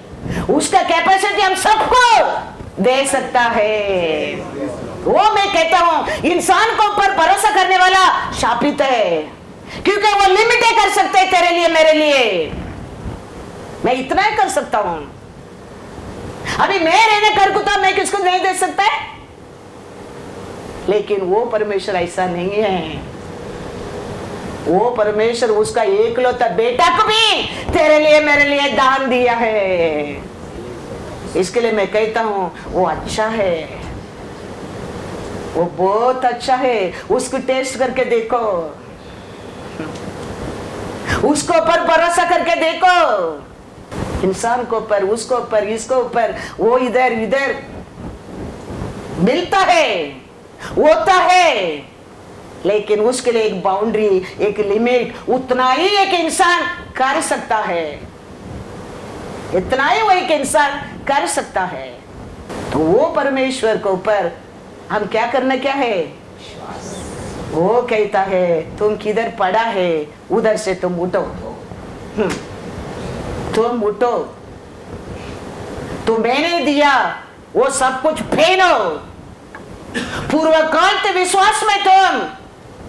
उसका कैपेसिटी हम सबको दे सकता है। वो मैं कहता हूं इंसान को ऊपर भरोसा करने वाला शापित है, क्योंकि वो लिमिट कर सकते हैं तेरे लिए मेरे लिए। मैं इतना ही कर सकता हूं, अभी मैं रहने कर कुता मैं किसको नहीं दे सकता है, लेकिन वो परमेश्वर ऐसा नहीं है। वो परमेश्वर उसका एकलौता बेटा को भी तेरे लिए मेरे लिए दान दिया है। इसके लिए मैं कहता हूं वो अच्छा है, वो बहुत अच्छा है। उसको टेस्ट करके देखो, उसको ऊपर भरोसा करके देखो। इंसान को ऊपर, उसको ऊपर, इसको ऊपर, वो इधर इधर मिलता है, होता है, लेकिन उसके लिए एक बाउंड्री, एक लिमिट, उतना ही एक इंसान कर सकता है, इतना ही वो एक इंसान कर सकता है। तो वो परमेश्वर के ऊपर हम क्या करना, क्या है, वो कहता है तुम किधर पड़ा है उधर से तुम उठो, तुम उठो, तो मैंने दिया वो सब कुछ फेंको, पूर्वकांत विश्वास में तुम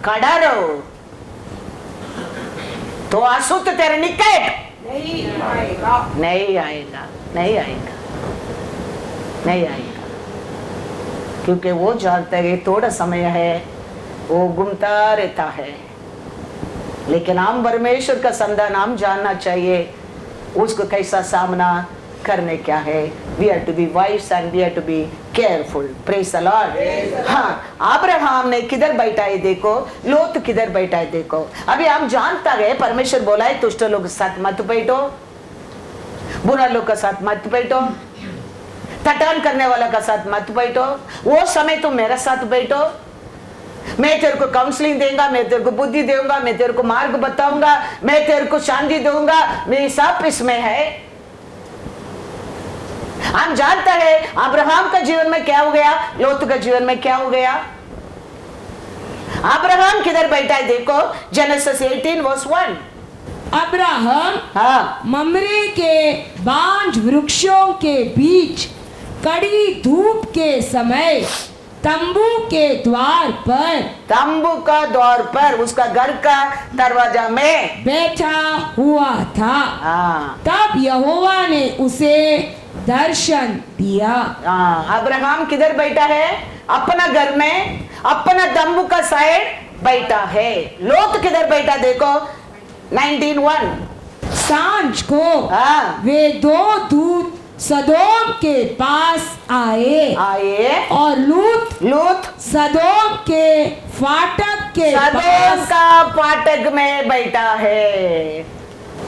खड़ा रहो, तो अशुद्ध तेरे निकट नहीं आएगा, नहीं आएगा, नहीं आएगा, नहीं आएगा। क्योंकि वो जानता है थोड़ा समय है, वो घूमता रहता है। लेकिन हम परमेश्वर का संधान हम जानना चाहिए, उसको कैसा सामना करने क्या है। We are to be wise and we are to be careful. Praise the Lord. हाँ, अब्राहम ने किधर बैठा है देखो, लोत किधर बैठा है देखो। अभी हम जानता है परमेश्वर बोला है दुष्ट लोग के साथ मत बैठो, बुरा लोग के साथ मत बैठो, तटान करने वाला का साथ मत बैठो। वो समय तुम मेरे साथ बैठो, मैं तेरे को काउंसलिंग देगा, मैं तेरे को बुद्धि दूंगा, मैं तेरे को मार्ग बताऊंगा, मैं तेरे को शांति दूंगा, मेरी सब इसमें है। हम जानता है अब्राहम का जीवन में क्या हो गया, लोत का जीवन में क्या हो गया। अब्राहम किधर बैठा है देखो, जेनेसिस 18:1। अब्राहम हाँ, ममरे के बांज वृक्षों के बीच कड़ी धूप के समय तंबू के द्वार पर, तंबू का द्वार पर, उसका घर का दरवाजा में बैठा हुआ था। हाँ, तब यहोवा ने उसे दर्शन दिया। हाँ, अब्राहम किधर बैठा है, अपना घर में, अपना तंबू का साइड बैठा है। लोत किधर बैठा देखो, 19:1। सांझ को हाँ, वे दो दूत सदोम के पास आए और लूत सदोम के फाटक के सदोम का फाटक में बैठा है।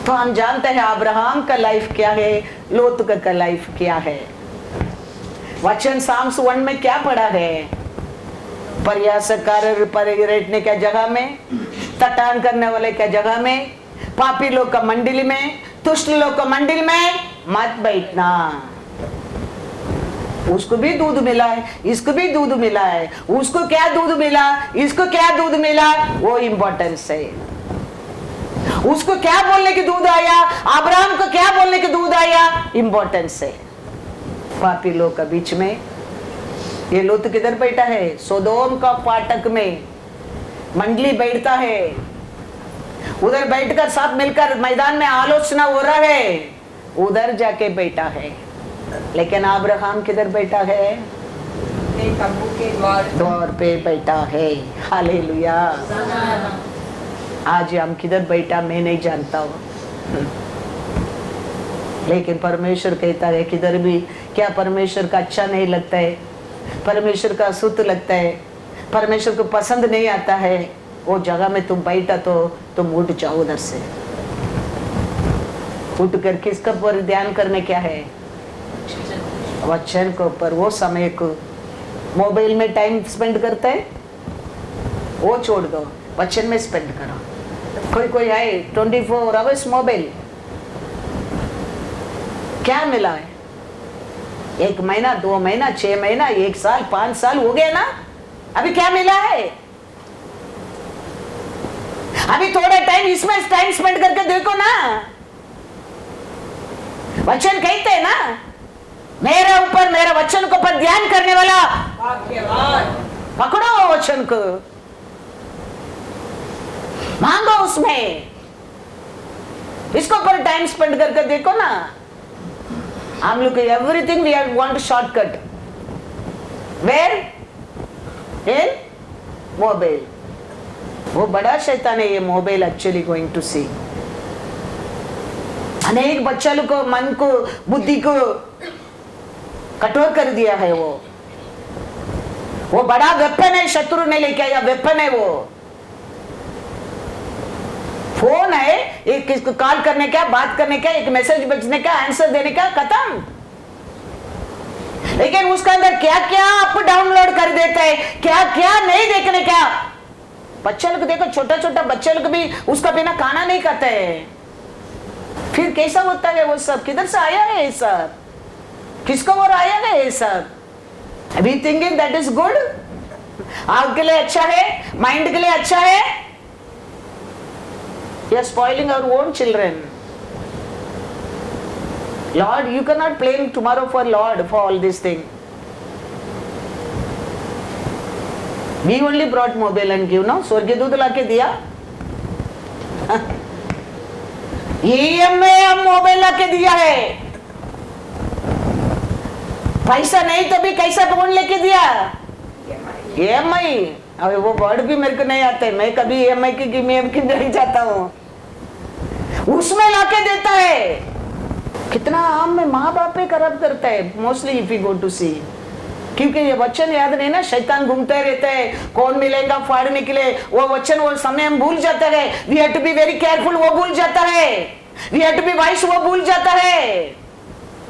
तो हम जानते हैं अब्राहम का लाइफ क्या है, लोत का लाइफ क्या है। वचन साम्स 1 में क्या पढ़ा है, प्रयासकार रहने क्या जगह में, तटान करने वाले क्या जगह में, पापी लोग का मंडली में, दुष्ट लोग का मंडली में मत बैठना। उसको भी दूध मिला है, इसको भी दूध मिला है, उसको क्या दूध मिला, इसको क्या दूध मिला, वो इंपॉर्टेंस है। उसको क्या बोलने की दूध आया, अब्राहम को क्या बोलने की दूध आया, इंपॉर्टेंस है। पापी लोग का बीच में ये लोत किधर बैठा है, सोदोम का फाटक में मंडली बैठता है, उधर बैठकर सब मिलकर मैदान में आलोचना हो रहा है, उधर जाके बैठा है। लेकिन अब्राहम किधर बैठा है, तंबू के द्वार पे बैठा है। हालेलुया। आज हम किधर बैठा मैं नहीं जानता हूँ, लेकिन परमेश्वर कहता है किधर भी, क्या परमेश्वर का अच्छा नहीं लगता है, परमेश्वर का सुत लगता है, परमेश्वर को पसंद नहीं आता है, वो जगह में तुम बैठा तो तुम उठ जाओ उधर से। उठ कर किसका पर ध्यान करने क्या है, वचन को ऊपर। वो समय को मोबाइल में टाइम स्पेंड करते हैं, वो छोड़ दो, वचन में स्पेंड करो। कोई है 24 आवर्स मोबाइल, क्या मिला है, 1 महीना 2 महीना 6 महीना 1 साल 5 साल हो गया ना, अभी क्या मिला है? अभी थोड़ा टाइम इसमें टाइम स्पेंड करके देखो ना। वचन कहते हैं ना, मेरे ऊपर, मेरा वचन को पर ध्यान करने वाला पकड़ो वचन को, मांगो उसमें, इसको पर टाइम स्पेंड करके देखो ना। हम लोग everything we are want shortcut, where in mobile. वो बड़ा शैतान है ये mobile, actually going to see अनेक बच्चों को, मन को, बुद्धि को कठोर कर दिया है। वो बड़ा वेपन है, शत्रु ने लेके आया वेपन है। वो फोन है, एक कॉल करने का, बात करने का, एक मैसेज भेजने का, आंसर देने का, खत्म। लेकिन उसके अंदर क्या क्या आप डाउनलोड कर देते हैं, क्या क्या नहीं देखने का। बच्चे लोग देखो, छोटा छोटा बच्चे लोग भी उसका बिना खाना नहीं खाते हैं। फिर कैसा होता है वो सब, किधर से आया है ये सब, किसको और आया है ये सब? अभी थिंकिंग दैट इज गुड, आग के लिए अच्छा है, माइंड के लिए अच्छा है। We are spoiling our own children. Lord, you cannot blame tomorrow for Lord for all this thing. We only brought mobile and give, no? स्वर्गीय दूध लाके दिया। EMI हम मोबाइल लाके दिया है। पैसा नहीं तो भी कैसा फोन लेके दिया? EMI। अबे वो वर्ड भी मेरे को नहीं आते, मैं कभी EMI की नहीं जाता हूँ, उसमें लाके देता है। कितना आम में माँ बाप पे करप्ट करता है mostly, if you go to see, क्योंकि ये वचन याद नहीं ना, शैतान घूमते रहते हैं, कौन मिलेगा फाड़ने के लिए, वो वचन वो समय हम भूल जाता है। We have to be very careful, वो भूल जाता है। We have to be wise, वो भूल जाता है।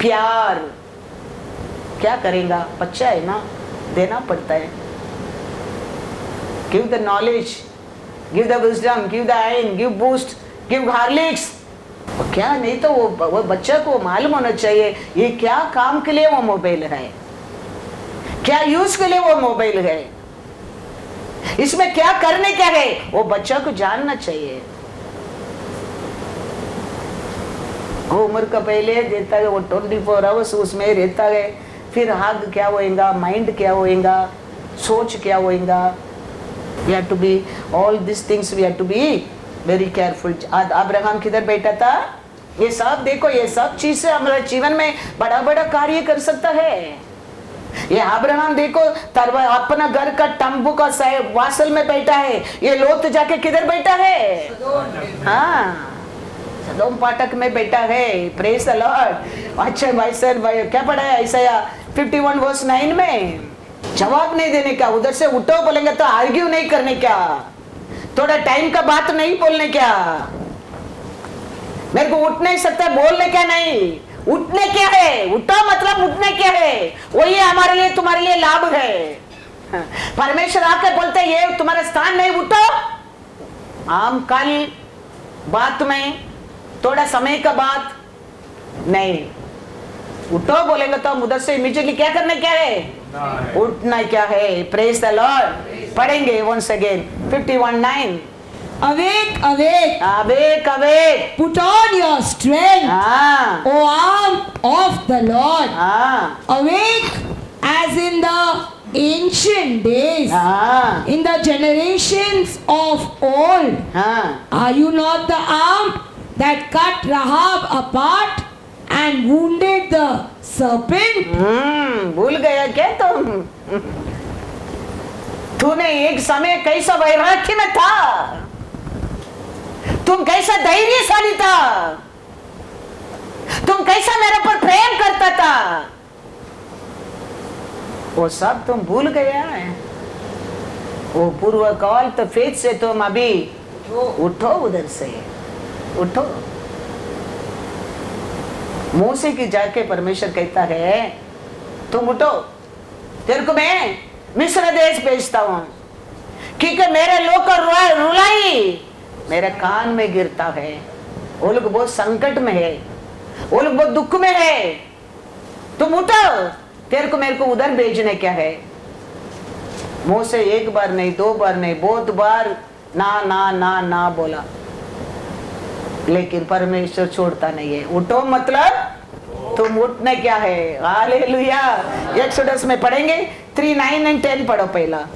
प्यार क्या करेगा, बच्चा है ना, देना पड़ता है। Give the knowledge, give the wisdom, give the आइन, गिव बूस्ट, गिव हार्लिक्स। क्या नहीं तो वो बच्चा को मालूम होना चाहिए ये क्या काम के लिए वो मोबाइल है, क्या यूज के लिए वो मोबाइल है, इसमें क्या करने क्या है, वो बच्चा को जानना चाहिए। वो उम्र का पहले देता है, वो 24 आवर्स उसमें रहता है। फिर हाथ क्या होएगा, माइंड क्या होएगा, सोच क्या होएगा। We have to be all these things, we have to be very careful. Abraham किधर बैठा था? ये सब देखो, ये सब चीज से हमारे जीवन में बड़ा बड़ा कार्य कर सकता है। ये अब्राहम देखो, अपना घर का तंबू का वासल में बैठा है। ये लोत जाके किधर बैठा है? हाँ, सदोम फाटक में बैठा है। Praise the Lord. अच्छा भाई सर, क्या पढ़ा है ईसाया 51 वर्स 9 में? जवाब नहीं देने का, उधर से उठो बोलेंगे तो आर्ग्यू नहीं करने का, थोड़ा टाइम का बात नहीं बोलने क्या। मेरे को उठ नहीं सकता, बोलने क्या नहीं, उठने क्या है, उठो मतलब उठने क्या है, वही हमारे लिए तुम्हारे लिए लाभ है। परमेश्वर आके बोलते ये तुम्हारा स्थान नहीं, उठो। हम कल बात में थोड़ा समय का बात नहीं, उठो बोलेंगे तो हम उधर से इमीडिएटली क्या करना क्या है? उठना क्या है? Praise the Lord. पढ़ेंगे once again 51:9। Awake, awake, awake awake. put on your strength, हाँ O arm of the Lord. हाँ Awake as in the ancient days, हाँ in the generations of old. हाँ। Are you not the arm that cut Rahab apart and wounded the serpent? भूल गया क्या तुम? तूने एक समय कैसा वैराग्य में था, तुम कैसा धैर्यशाली था, तुम कैसा मेरे पर प्रेम करता था, वो सब तुम भूल गया है। वो पूर्व काल तो फेथ से तुम अभी उठो, उधर से उठो। मूसे की जाके परमेश्वर कहता है तुम उठो, तेरे को मैं मिस्र देश भेजता हूं, क्योंकि मेरे लोग का रुलाई मेरे कान में गिरता है। वो लोग बहुत संकट में है, वो लोग बहुत दुख में है। तुम उठो, तेरे को मेरे को उधर भेजने क्या है? मूसे एक बार नहीं, दो बार नहीं, बहुत बार ना ना ना ना बोला, लेकिन परमेश्वर छोड़ता नहीं है। उठो मतलब तुम उठने क्या है? हालेलुया। एक्सोडस में पढ़ेंगे 3, 9 और 10 पढ़ो पहला।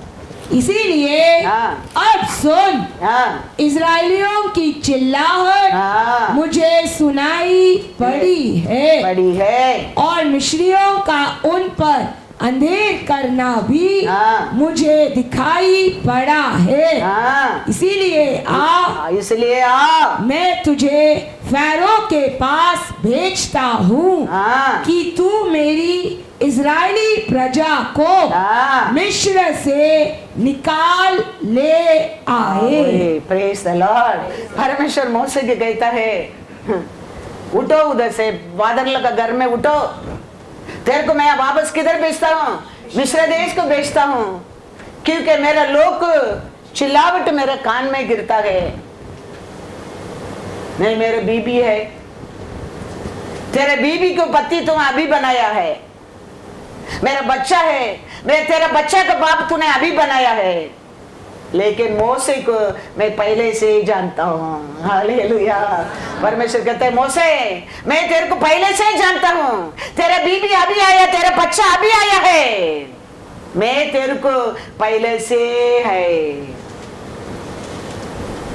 इसीलिए हाँ। अब सुन, हाँ इजराइलियों की चिल्लाहट हाँ मुझे सुनाई पड़ी है, बड़ी है। और मिस्रियों का उन पर अंधेर करना भी हाँ। मुझे दिखाई पड़ा है। हाँ इसीलिए आ, इसलिए आ, मैं तुझे फैरो के पास भेजता हूँ हाँ कि तू मेरी इजरायली प्रजा को हाँ। मिस्र से निकाल ले आए। Praise the Lord. परमेश्वर मूसे के कहता है उठो, उधर से बादल का घर में उठो, तेरे को मैं वापस किधर भेजता हूँ? मिस्र देश को भेजता हूँ, क्योंकि मेरा लोग चिल्लावट मेरे कान में गिरता है। नहीं, मेरे बीबी है, तेरे बीबी को पति तुम अभी बनाया है, मेरा बच्चा है, मैं तेरा बच्चा का बाप तूने अभी बनाया है, लेकिन मूसे को मैं पहले से ही जानता हूँ। हालेलुया। परमेश्वर कहते हैं मूसे, मैं तेरे को पहले से ही जानता हूँ, तेरा बीबी अभी आया, तेरा बच्चा अभी आया है, मैं तेरे को पहले से है।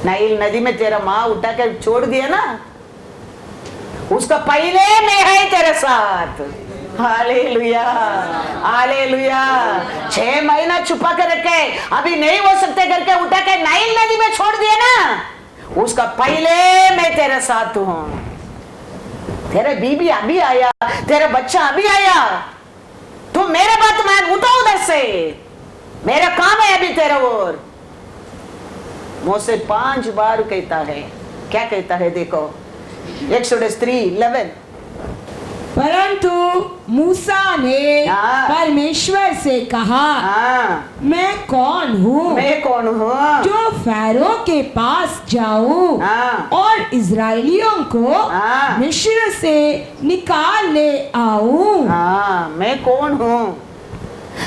नाइल नदी में तेरा माँ उठा कर छोड़ दिया ना, उसका पहले मैं है तेरे साथ। Hallelujah hallelujah. 6 महीना छुपा कर रखे, अभी नहीं हो सकते करके उठा के नाइल नदी में छोड़ दिया ना, उसका पहले मैं तेरे साथ हूं। तेरे बीबी अभी आया, तेरा बच्चा अभी आया, तू मेरे बात मान, उठो उधर से, मेरा काम है अभी तेरा। और मूसे 5 बार कहता है, क्या कहता है देखो, एक्सोडस 3:11। परंतु मूसा ने हाँ। परमेश्वर से कहा, हाँ मैं कौन हूँ मैं कौन हूँ जो फैरो के पास जाऊं हाँ। और इजरायलियों को हाँ। मिस्र से निकाल ले आऊं? हाँ, मैं कौन हूँ?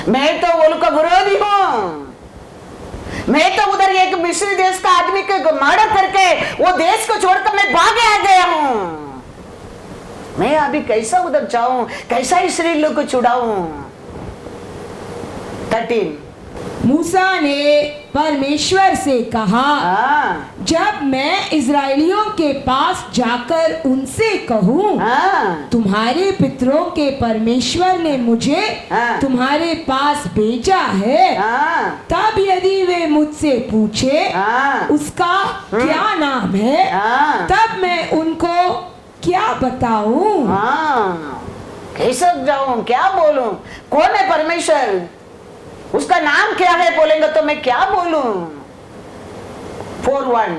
मैं तो वो लोग का विरोधी हूँ। मैं तो उधर एक मिस्र देश का आदमी के मर्डर करके वो देश को छोड़कर मैं भागे आ गया हूँ। मैं अभी कैसा उधर जाऊं, कैसा इसराइल लोग को छुड़ाऊं? 13। मूसा ने परमेश्वर से कहा, हाँ जब मैं इजरायलियों के पास जाकर उनसे कहूं, हाँ तुम्हारे पितरों के परमेश्वर ने मुझे हाँ। तुम्हारे पास भेजा है, हाँ तब यदि वे मुझसे पूछे हाँ उसका क्या नाम है, हाँ। तब मैं उनको क्या बताऊं? हाँ, कैसे जाऊं, क्या बोलूं? कौन है परमेश्वर, उसका नाम क्या है बोलेंगे तो मैं क्या बोलूं? 4:1।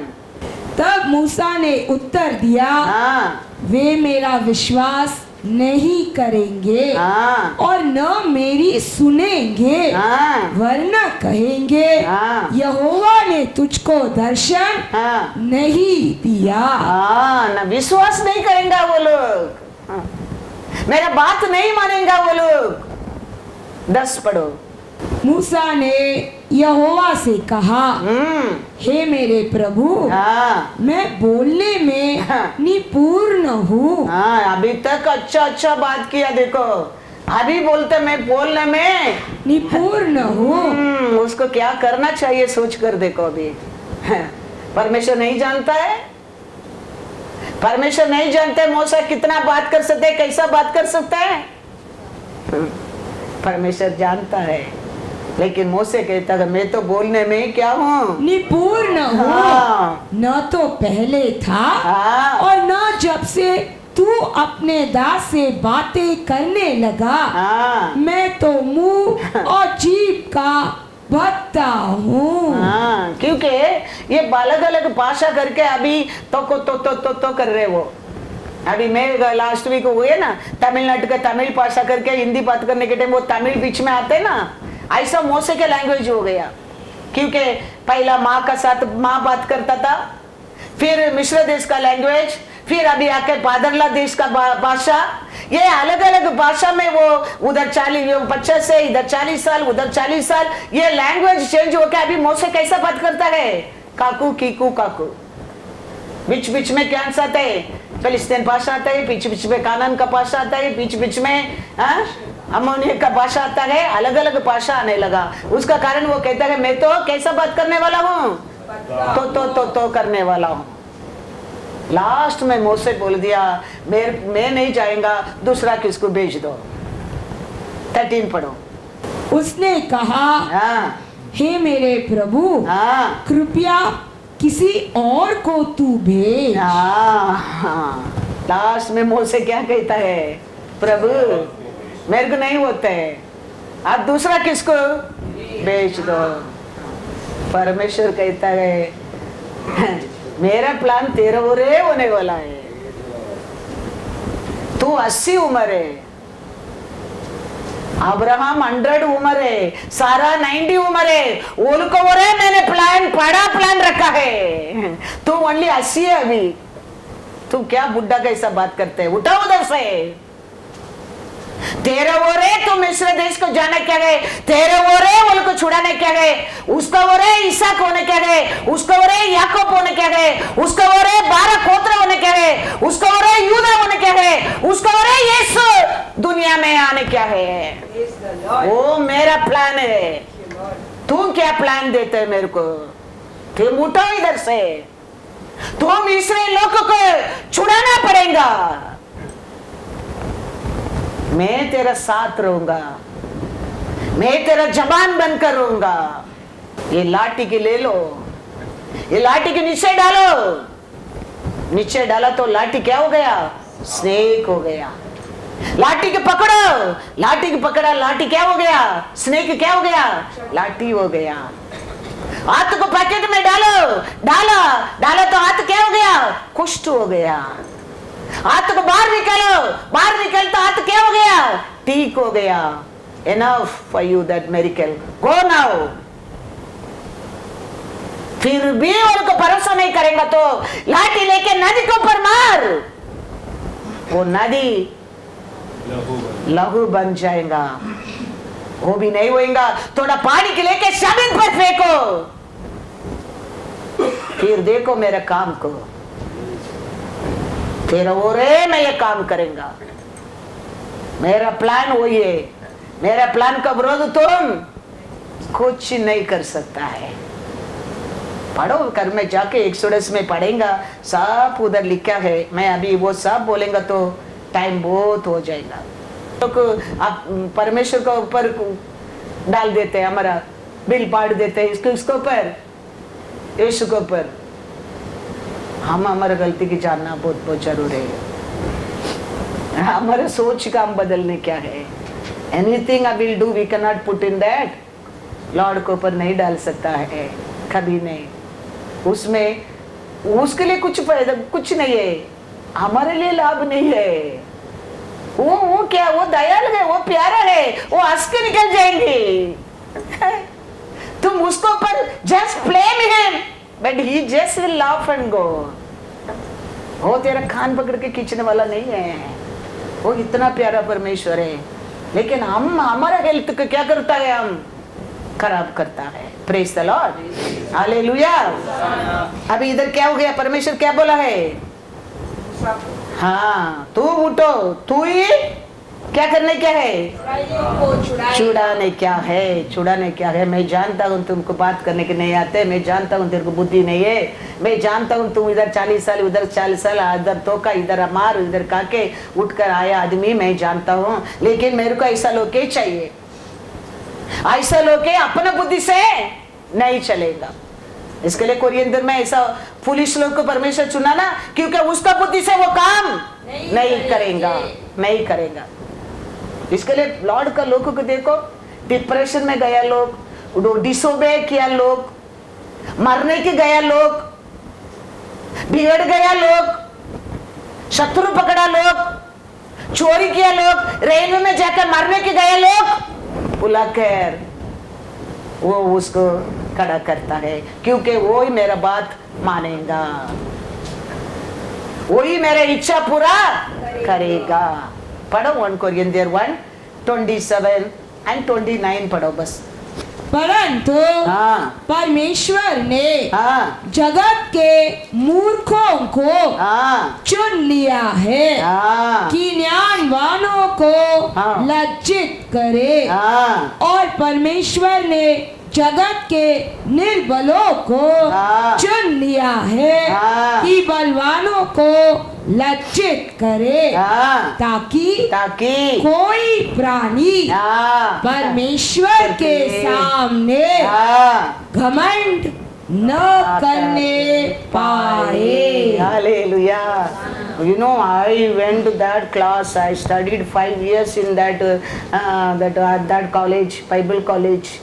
तब मूसा ने उत्तर दिया, हाँ वे मेरा विश्वास नहीं करेंगे हाँ और न मेरी सुनेंगे, हाँ वरना कहेंगे, हाँ। यहोवा ने तुझको दर्शन हाँ नहीं दिया। हाँ, ना विश्वास नहीं करेंगे वो लोग। हाँ। मेरा बात नहीं मानेगा वो लोग। 10 पढ़ो। मूसा ने यहोवा से कहा, हे मेरे प्रभु, हाँ मैं बोलने में हाँ। निपुण हूँ। हाँ, अभी तक अच्छा बात किया। देखो अभी बोलते मैं बोलने में निपुण हूँ। उसको क्या करना चाहिए सोच कर देखो अभी। परमेश्वर नहीं जानता है, परमेश्वर नहीं जानते मूसा कितना बात कर सकते, कैसा बात कर सकता है। परमेश्वर जानता है, लेकिन मूसा कहता है मैं तो बोलने में क्या हूँ, निपुण हूँ। हाँ। न तो पहले था हाँ। और न जब से तू अपने दास से बातें करने लगा। हाँ। मैं तो मुंह और जीभ का भक्ता हूँ। हाँ, क्योंकि ये अलग अलग भाषा करके अभी तो कर रहे वो। अभी मैं लास्ट वीक हुए ना, तमिलनाडु का तमिल भाषा करके हिंदी बात करने के टाइम वो तमिल बीच में आते ना, ऐसा मोसे के लैंग्वेज हो गया। क्योंकि पहला माँ का साथ माँ बात करता था, फिर मिश्र देश का लैंग्वेज, फिर अभी आके बादरला देश का भाषा। ये अलग अलग भाषा में वो उधर 50 से इधर 40 साल, उधर 40 साल, ये लैंग्वेज चेंज होकर अभी मोसे कैसा बात करता है, काकू कीकू काकू। बीच बीच में क्या आता है, फिलिस्तीन भाषा आता है, बीच बीच में कानान का भाषा आता है, बीच बीच में अमोनिया का भाषा आता है, अलग अलग भाषा आने लगा। उसका कारण वो कहता है मैं तो कैसा बात करने वाला हूँ, तो करने वाला हूँ। लास्ट में मूसा बोल दिया मैं नहीं जाएगा, दूसरा किसको भेज दो। 13 पढ़ो। उसने कहा, हाँ हे मेरे प्रभु, हाँ कृपया किसी और को तू भेज। हाँ। लास्ट में मूसा क्या कहता है, प्रभु मेरे को नहीं होता है, आप दूसरा किसको भेज दो। परमेश्वर कहता है मेरा प्लान तेरे ओरे होने वाला है। तू 80 उम्र है, अब्राहम 100 उम्र है, सारा 90 उम्र है, उनको ओरे मैंने बड़ा प्लान रखा है। तू ओनली 80 है अभी, तू क्या बुढ़ा कैसा बात करते है, उठा उधर से। तेरे ओरे तो मिस्र देश को जाना क्या गए, तेरे ओरे उनको छुड़ाने क्या गए, उसका ओरे इसहाक होने क्या गए, उसका ओरे याकूब होने क्या गए, उसका ओरे 12 गोत्र होने क्या गए, उसका ओरे यूदा होने क्या गए, उसका ओरे यीशु दुनिया में आने क्या है। वो मेरा प्लान है। तुम क्या प्लान देते है मेरे को, तुम उठो इधर से, तुम इस्राएल लोगों को छुड़ाना पड़ेगा। मैं तेरा साथ रहूंगा, मैं तेरा जबान बनकर रहूंगा। ये लाठी की ले लो, ये लाठी के नीचे डालो, नीचे डाला तो लाठी क्या हो गया, स्नेक हो गया। लाठी के पकड़ो, लाठी के पकड़ा, लाठी क्या हो गया, स्नेक क्या हो गया, लाठी हो गया। हाथ को पैकेट में डालो, डाला तो हाथ क्या हो गया, कुष्ठ हो गया। हाथ को बाहर निकालो, बाहर निकलता हाथ क्या हो गया, ठीक हो गया। Enough for you that miracle, go now। फिर भी उनको भरोसा नहीं करेंगे तो लाठी लेके नदी के ऊपर मार, वो नदी लहू बन जाएगा। वो भी नहीं होएगा, थोड़ा पानी के लेके जमीन पर फेंको, फिर देखो मेरे काम को, तेरा ओरे मैं ये काम करेंगा। मेरा प्लान वही है, मेरा प्लान का विरोध तुम कुछ नहीं कर सकता है। पढ़ो घर में जाके एक्सोडस में पढ़ेगा, सब उधर लिखा है। मैं अभी वो सब बोलेगा तो टाइम बहुत हो जाएगा। तो आप परमेश्वर के ऊपर डाल देते हैं, हमारा बिल पाड़ देते हैं इसके ऊपर, यीशु के ऊपर। हम हमारा गलती की जानना बहुत बहुत जरूरी है। हमारे सोच का हम बदलने क्या है। Anything I will do we can not put in that, Lord के ऊपर नहीं डाल सकता है कभी नहीं। उसमें उसके लिए कुछ फायदा कुछ नहीं है, हमारे लिए लाभ नहीं है। वो क्या, वो दयालु है, वो प्यारा है, वो हंस के निकल जाएंगे। तुम उसको ऊपर just blame him but he just will laugh and go. वो तेरा कान पकड़ के खींचने वाला नहीं है। वो इतना प्यारा परमेश्वर है, लेकिन हम हमारा हेल्थ को क्या करता है, हम खराब करता है। Praise the Lord, hallelujah. अभी इधर क्या हो गया, परमेश्वर क्या बोला है, हाँ तू उठो, तू ही क्या करने क्या है, छुड़ाने क्या है, छुड़ाने क्या है। मैं जानता हूँ तुमको बात करने के नहीं आते, मैं जानता हूँ तेरे को बुद्धि नहीं है, मैं जानता हूँ तुम इधर 40 साल उधर 40 साल, इधर तोका इधर मार इधर काके उठ कर आया आदमी, मैं जानता हूँ, लेकिन मेरे को ऐसा लोग के चाहिए, ऐसा लोग के अपना बुद्धि से नहीं चलेगा। इसके लिए कोरियंदर में ऐसा पुलिस लोग को परमेश्वर चुना ना, क्योंकि उसका बुद्धि से वो काम नहीं करेगा, नहीं करेगा। इसके लिए लॉर्ड का लोगों को देखो, डिप्रेशन में गया लोग, डिसोबे किया लोग, मरने के गया लोग, बिगड़ गया लोग, शत्रु पकड़ा लोग, चोरी किया लोग, रेलवे में जाकर मरने के गए लोग, बुलाकर वो उसको खड़ा करता है, क्योंकि वो ही मेरा बात मानेगा, वो ही मेरा इच्छा पूरा करेगा। पढ़ो 1 कोरिन्थियर 1:27 and 29 पढ़ो बस। परंतु हाँ परमेश्वर ने हाँ जगत के मूर्खों को हाँ चुन लिया है हाँ कि ज्ञानवानों को हाँ। लज्जित करे, हाँ और परमेश्वर ने जगत के निर्बलों को हाँ। चुन लिया है हाँ। कि बलवानों को लज्जित करे, हाँ ताकि कोई प्राणी हाँ परमेश्वर के सामने हाँ घमंड न करने पाए। Hallelujah. You know, I went to that class. I studied 5 years in that college, Bible college.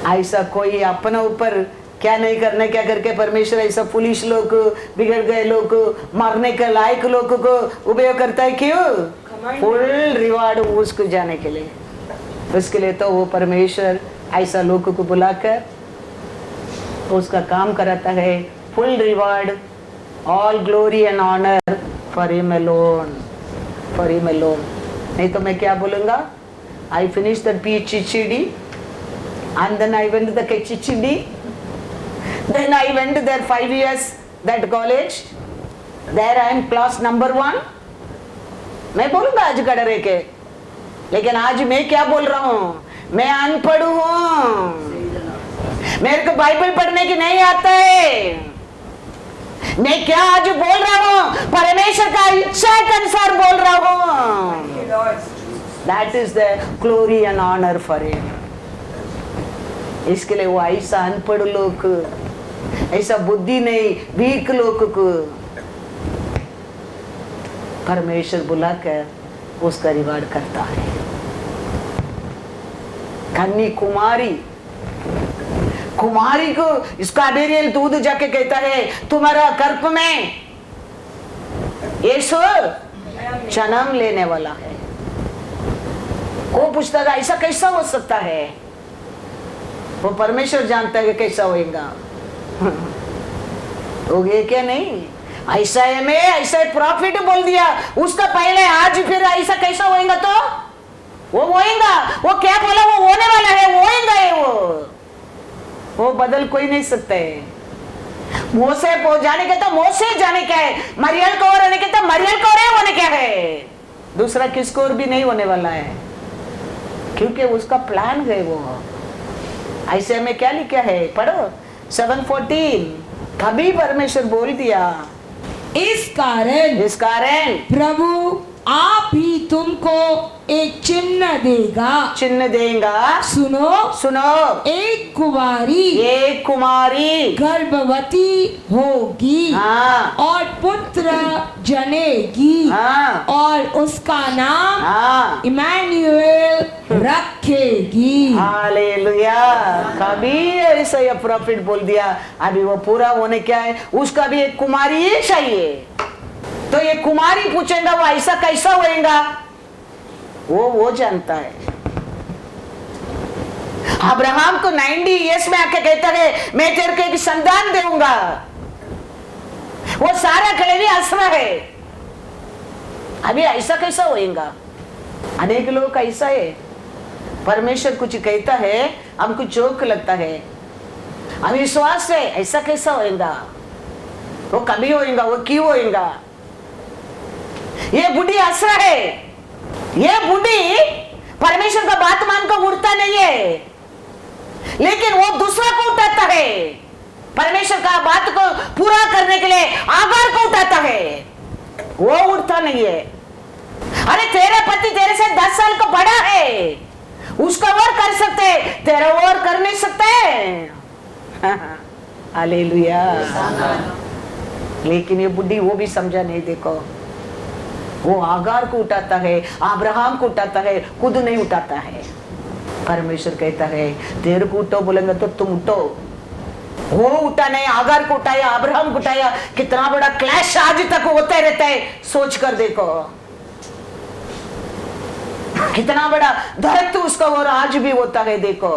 ऐसा कोई अपना ऊपर क्या नहीं करना, क्या करके परमेश्वर ऐसा पुलिस लोग, बिगड़ गए लोग, मारने के लायक लोग को उपयोग करता है, क्यों? फुल रिवार्ड उसको जाने के लिए। उसके लिए तो वो परमेश्वर ऐसा लोगों को बुलाकर उसका काम कराता है। Full reward, all glory and honour for him alone, for him alone. नहीं तो मैं क्या बोलूँगा, I finished the PhD and then I went to the KHD. Then I went there 5 years, that college. There I am class number 1. मैं बोलूँगा आज का डरे के, लेकिन आज मैं क्या बोल रहा हूँ, मैं अनपढ़ हूँ, मेरे को बाइबल पढ़ने की नहीं आता है। मैं क्या आज बोल रहा हूँ, परमेश्वर का इच्छा के अनुसार बोल रहा हूँ। That is the glory and honor for him. इसके लिए वो ऐसा अनपढ़ लोग, ऐसा बुद्धि नहीं वीक लोग को परमेश्वर बुलाकर उसका रिवार्ड करता है। कन्या कुमारी को इसका बेरियल दूध जाके कहता है, तुम्हारा गर्भ में यीशु जन्म लेने वाला है। वो पूछता था ऐसा कैसा हो सकता है, वो परमेश्वर जानता है कि कैसा होएगा। हो गए क्या नहीं, ऐसा है में ऐसा प्रॉफिट बोल दिया उसका पहले, आज फिर ऐसा कैसा होएगा, तो वो होएगा, वो क्या बोला वो होने वाला है, होएगा है वो बदल कोई नहीं सकता है। मोसे को जाने के तो मोसे जाने क्या है, मरियल को रहने के तो मरियल को रहे होने क्या है, दूसरा किसको और भी नहीं होने वाला है, क्योंकि उसका प्लान है वो। ऐसे में क्या लिखा है, पढ़ो 7:14। कभी परमेश्वर बोल दिया, इस कारण प्रभु आप ही तुमको एक चिन्ह देगा। सुनो एक कुमारी गर्भवती होगी, हाँ, और पुत्र जनेगी, हाँ, और उसका नाम हाँ, इमैनुएल रखेगी। हालेलुया। कभी ऐसा ये प्रॉफिट बोल दिया, अभी वो पूरा होने क्या है, उसका भी एक कुमारी ही चाहिए। तो ये कुमारी पूछेगा वो ऐसा कैसा होएगा, वो जानता है। अब्राहम को 90 इयर्स में आके कहता है मैं तेरे को एक संतान दूंगा, वो सारा के लिए भी आसरा है, अभी ऐसा कैसा होएगा? अनेक लोग ऐसा है, परमेश्वर कुछ कहता है हमको जोक लगता है, अविश्वास है, ऐसा कैसा होएगा, वो कभी होएगा, वो क्यों होएगा? ये बुढ़ी हंस रहा है, ये बुढ़ी परमेश्वर का बात मानकर उठता नहीं है, लेकिन वो दूसरा को उठाता है, परमेश्वर का बात को पूरा करने के लिए आगार को उठाता है, वो उठता नहीं है। अरे तेरा पति तेरे से 10 साल का बड़ा है, उसका और कर सकते, तेरा और कर नहीं सकते। हालेलुया। लेकिन ये बुढ़ी वो भी समझा नहीं, देखो वो आगार को उठाता है, अब्राहम को उठाता है, खुद नहीं उठाता है। परमेश्वर कहता है तेरे को उठो बोलेंगे तो तुम उठो, वो उठा नहीं, आगार को उठाया, अब्राहम को उठाया। कितना बड़ा क्लैश आज तक होता रहता है, सोच कर देखो कितना बड़ा धरती उसका और आज भी होता है। देखो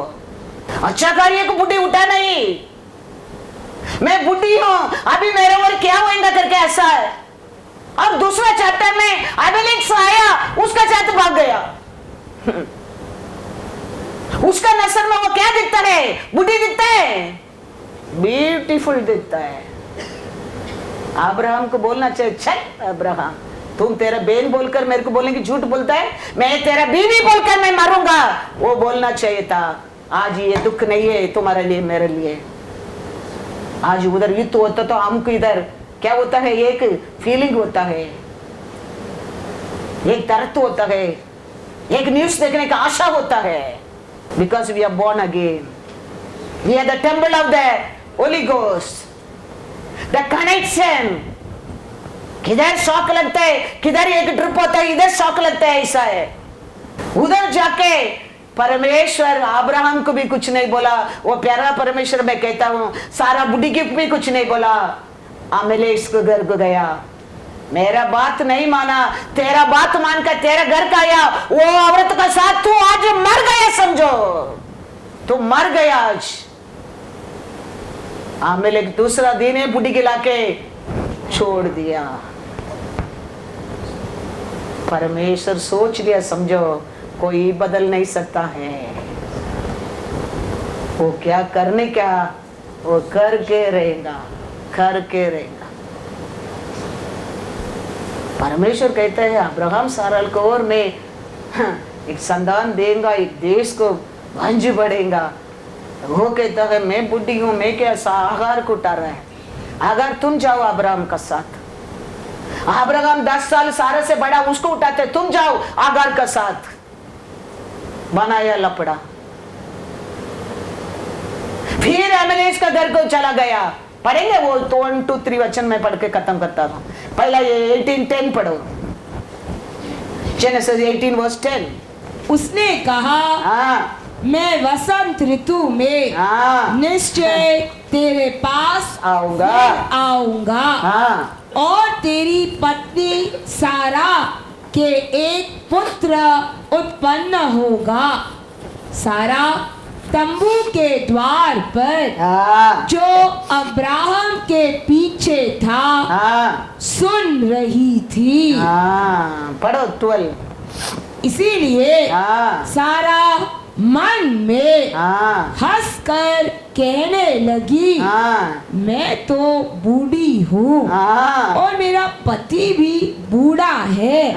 अच्छा कार्य को बुढ़ी उठा नहीं, मैं बुढ़ी हूं अभी मेरे और क्या होएगा करके ऐसा है। अब दूसरा चैप्टर में अबीमेलेक आया, उसका चाहत भाग गया। उसका नजर में वो क्या दिखता है? बुढ़ी दिखता है, ब्यूटीफुल दिखता है। अब्राहम को बोलना चाहिए, चल अब्राहम तुम तेरा बेन बोलकर मेरे को बोलेंगे झूठ बोलता है, मैं तेरा बीवी बोलकर मैं मारूंगा, वो बोलना चाहिए था। आज ये दुख नहीं है तुम्हारे लिए मेरे लिए। आज उधर युद्ध होता तो हमको इधर क्या होता है, एक फीलिंग होता है, एक दर्द होता है, एक न्यूज देखने का आशा होता है। Because we are born again, we are the temple of the Holy Ghost, the connection. किधर शौक लगता है, किधर एक ट्रिप होता है, इधर शौक लगता है, ऐसा है। उधर जाके परमेश्वर अब्राहम को भी कुछ नहीं बोला, वो प्यारा परमेश्वर मैं कहता हूं, सारा बुढ़ी को भी कुछ नहीं बोला। अबीमेलेक को घर को गया, मेरा बात नहीं माना, तेरा बात मानकर तेरा घर का आया, वो औरत का साथ तू आज मर गया, समझो तू मर गया आज। अबीमेलेक दूसरा दिन है बुढ़ी के लाके छोड़ दिया। परमेश्वर सोच लिया, समझो कोई बदल नहीं सकता है, वो क्या करने क्या वो करके रहेगा, करके रहेगा। परमेश्वर कहते हैं अब्राहम सारा को और मैं एक संतान देगा, एक देश को वंश बढ़ेगा। वो कहता है मैं बुढ़ी हूं, मैं क्या आगार को उठा रहा है, अगर तुम जाओ अब्राहम का साथ। अब्राहम 10 साल सारे से बड़ा, उसको उठाते, तुम जाओ आगार का साथ। बनाया लपड़ा, फिर अबीमेलेक का घर को चला गया। पढ़ेंगे वो 1, 2, 3 वचन में पढ़ के खत्म करता हूं। पहला ये 18:10 पढ़ो, जेनेसिस 18:10। उसने कहा मैं वसंत ऋतु में निश्चय तेरे पास आऊंगा और तेरी पत्नी सारा के एक पुत्र उत्पन्न होगा। सारा तंबू के द्वार पर जो अब्राहम के पीछे था सुन रही थी। पढ़ो 12। इसीलिए सारा मन में हंसकर कहने लगी मैं तो बूढ़ी हूँ और मेरा पति भी बूढ़ा है,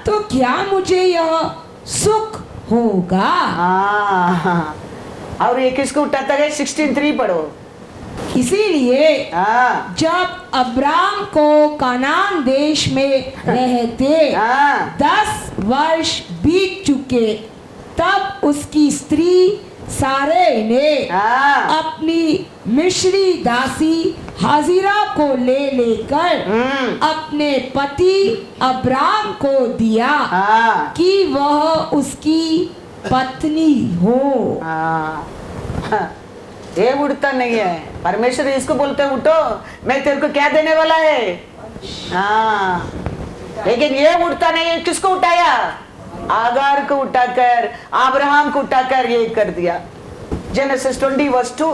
तो क्या मुझे यह सुख होगा। और ये किसको उठाता है? 16:3 पढ़ो। इसीलिए जब अब्राम को कनान देश में रहते 10 वर्ष बीत चुके, तब उसकी स्त्री सारे ने अपनी मिस्री दासी हाजिरा को लेकर अपने पति अब्राम को दिया कि वह उसकी पत्नी हो। ये उठता नहीं है, परमेश्वर इसको बोलते हैं उठो मैं तेरे को क्या देने वाला है। लेकिन ये उठता नहीं है। किसको उठाया? आगार को उठाकर, अब्राहम को उठाकर ये कर दिया। जेनेसिस 20:2।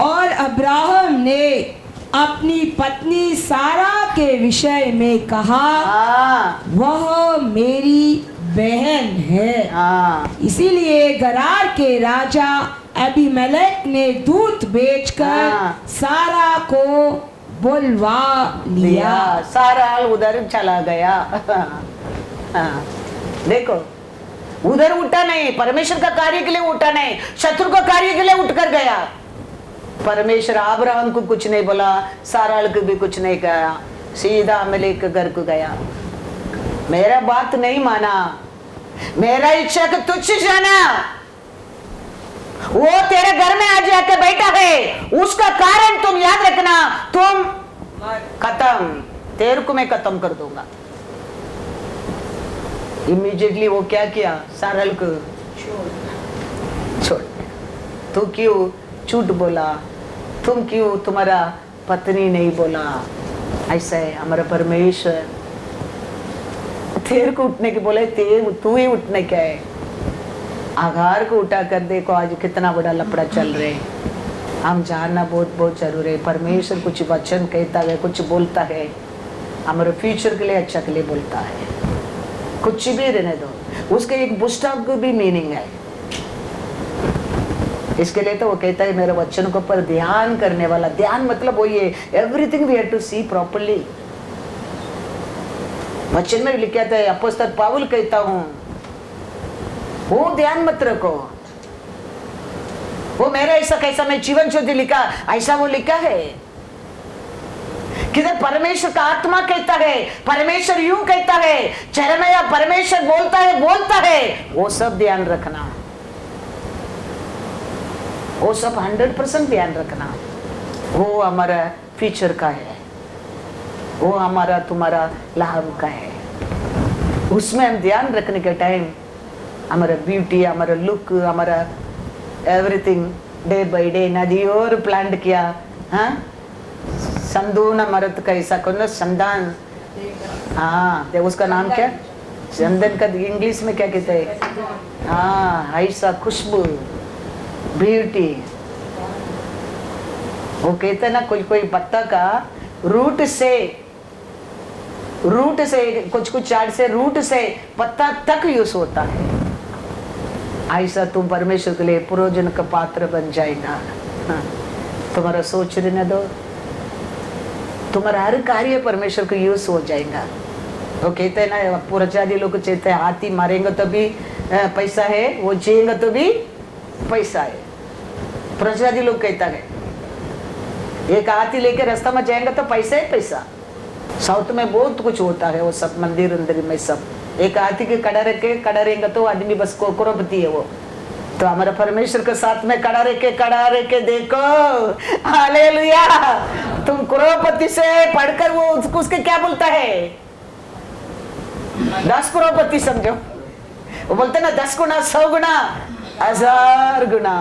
और अब्राहम ने अपनी पत्नी सारा के विषय में कहा, हाँ वह मेरी बहन है। हाँ इसीलिए गरार के राजा अबीमेलेक ने दूत भेजकर हाँ। सारा को बुलवा लिया। लिया, सारा उधर चला गया। हाँ, देखो उधर उठा नहीं, परमेश्वर का कार्य के लिए उठा नहीं, शत्रु का कार्य के लिए उठकर गया। परमेश्वर अब्राहम को कुछ नहीं बोला, सारा को भी कुछ नहीं कहा, सीधा अबीमेलेक के घर को गया। मेरा बात नहीं माना, मेरा इच्छा को तुच्छ जाना, वो तेरे घर में आज आके बैठा है, उसका कारण तुम याद रखना, तुम खत्म, तेरे को मैं खत्म कर दूंगा। इमीडिएटली वो क्या किया, सारल को छोड़। तू क्यों झूठ बोला, तुम क्यों तुम्हारा पत्नी नहीं बोला? ऐसा है हमारा परमेश्वर, तेरे को उठने के बोले, तू ही उठने क्या है? आघार को उठा कर देखो आज कितना बड़ा लफड़ा चल रहे। हम जानना बहुत बहुत जरूरी है। परमेश्वर कुछ वचन कहता है, कुछ बोलता है, हमारे फ्यूचर के लिए अच्छा के लिए बोलता है। कुछ भी रहने दो, उसके एक पुस्तक को भी मीनिंग है। इसके लिए तो वो कहता है मेरे वचन को पर ध्यान करने वाला। ध्यान मतलब वही है, everything we have to see properly. वचन में लिखा था, अपोस्तल पौल कहता हूं, वो ध्यान मत रखो, वो मेरा ऐसा कैसा मैं जीवन ज्योति लिखा, ऐसा वो लिखा है। किधर परमेश्वर का आत्मा कहता है, परमेश्वर यूं कहता है, यिर्मयाह परमेश्वर बोलता है, वो सब ध्यान रखना, वो सब 100% ध्यान रखना। वो हमारा फ्यूचर का है, वो हमारा तुम्हारा लाभ का है। उसमें हम ध्यान रखने के टाइम हमारा ब्यूटी, हमारा लुक, हमारा एवरीथिंग डे बाय डे नदी और प्लांट किया। हाँ, संदून मरत कैसा कौन संदान, हाँ दे उसका नाम क्या, चंदन का इंग्लिश में क्या कहते हैं? हाँ, ऐसा खुशबू, ब्यूटी। वो कहते हैं ना, कोई पत्ता का रूट से कुछ झाड़ से रूट से पत्ता तक यूज होता है। ऐसा तुम परमेश्वर के लिए प्रयोजन का पात्र बन जाएगा। हाँ, तुम्हारा सोच रहने दो, तुम्हारा हर कार्य परमेश्वर को यूज हो जाएगा। वो कहते हैं ना, पुरजादी लोग कहते हैं हाथी मारेंगे तो भी पैसा है, वो जिएंगे तो भी पैसा है। पुरजादी लोग कहता है, एक हाथी लेके रास्ता में जाएंगे तो पैसा है पैसा। साउथ में बहुत कुछ होता है, वो सब मंदिर में सब एक हाथी के कड़ा रहेंगे तो आदमी बस को करोड़पति है वो। तो हमारा परमेश्वर के साथ में कड़ा रह के देखो, हालेलुया। तुम करोड़पति से पढ़कर वो उसके क्या बोलता है, 10 करोड़पति समझो। वो बोलते ना 10 गुना 100 गुना 1000 गुना।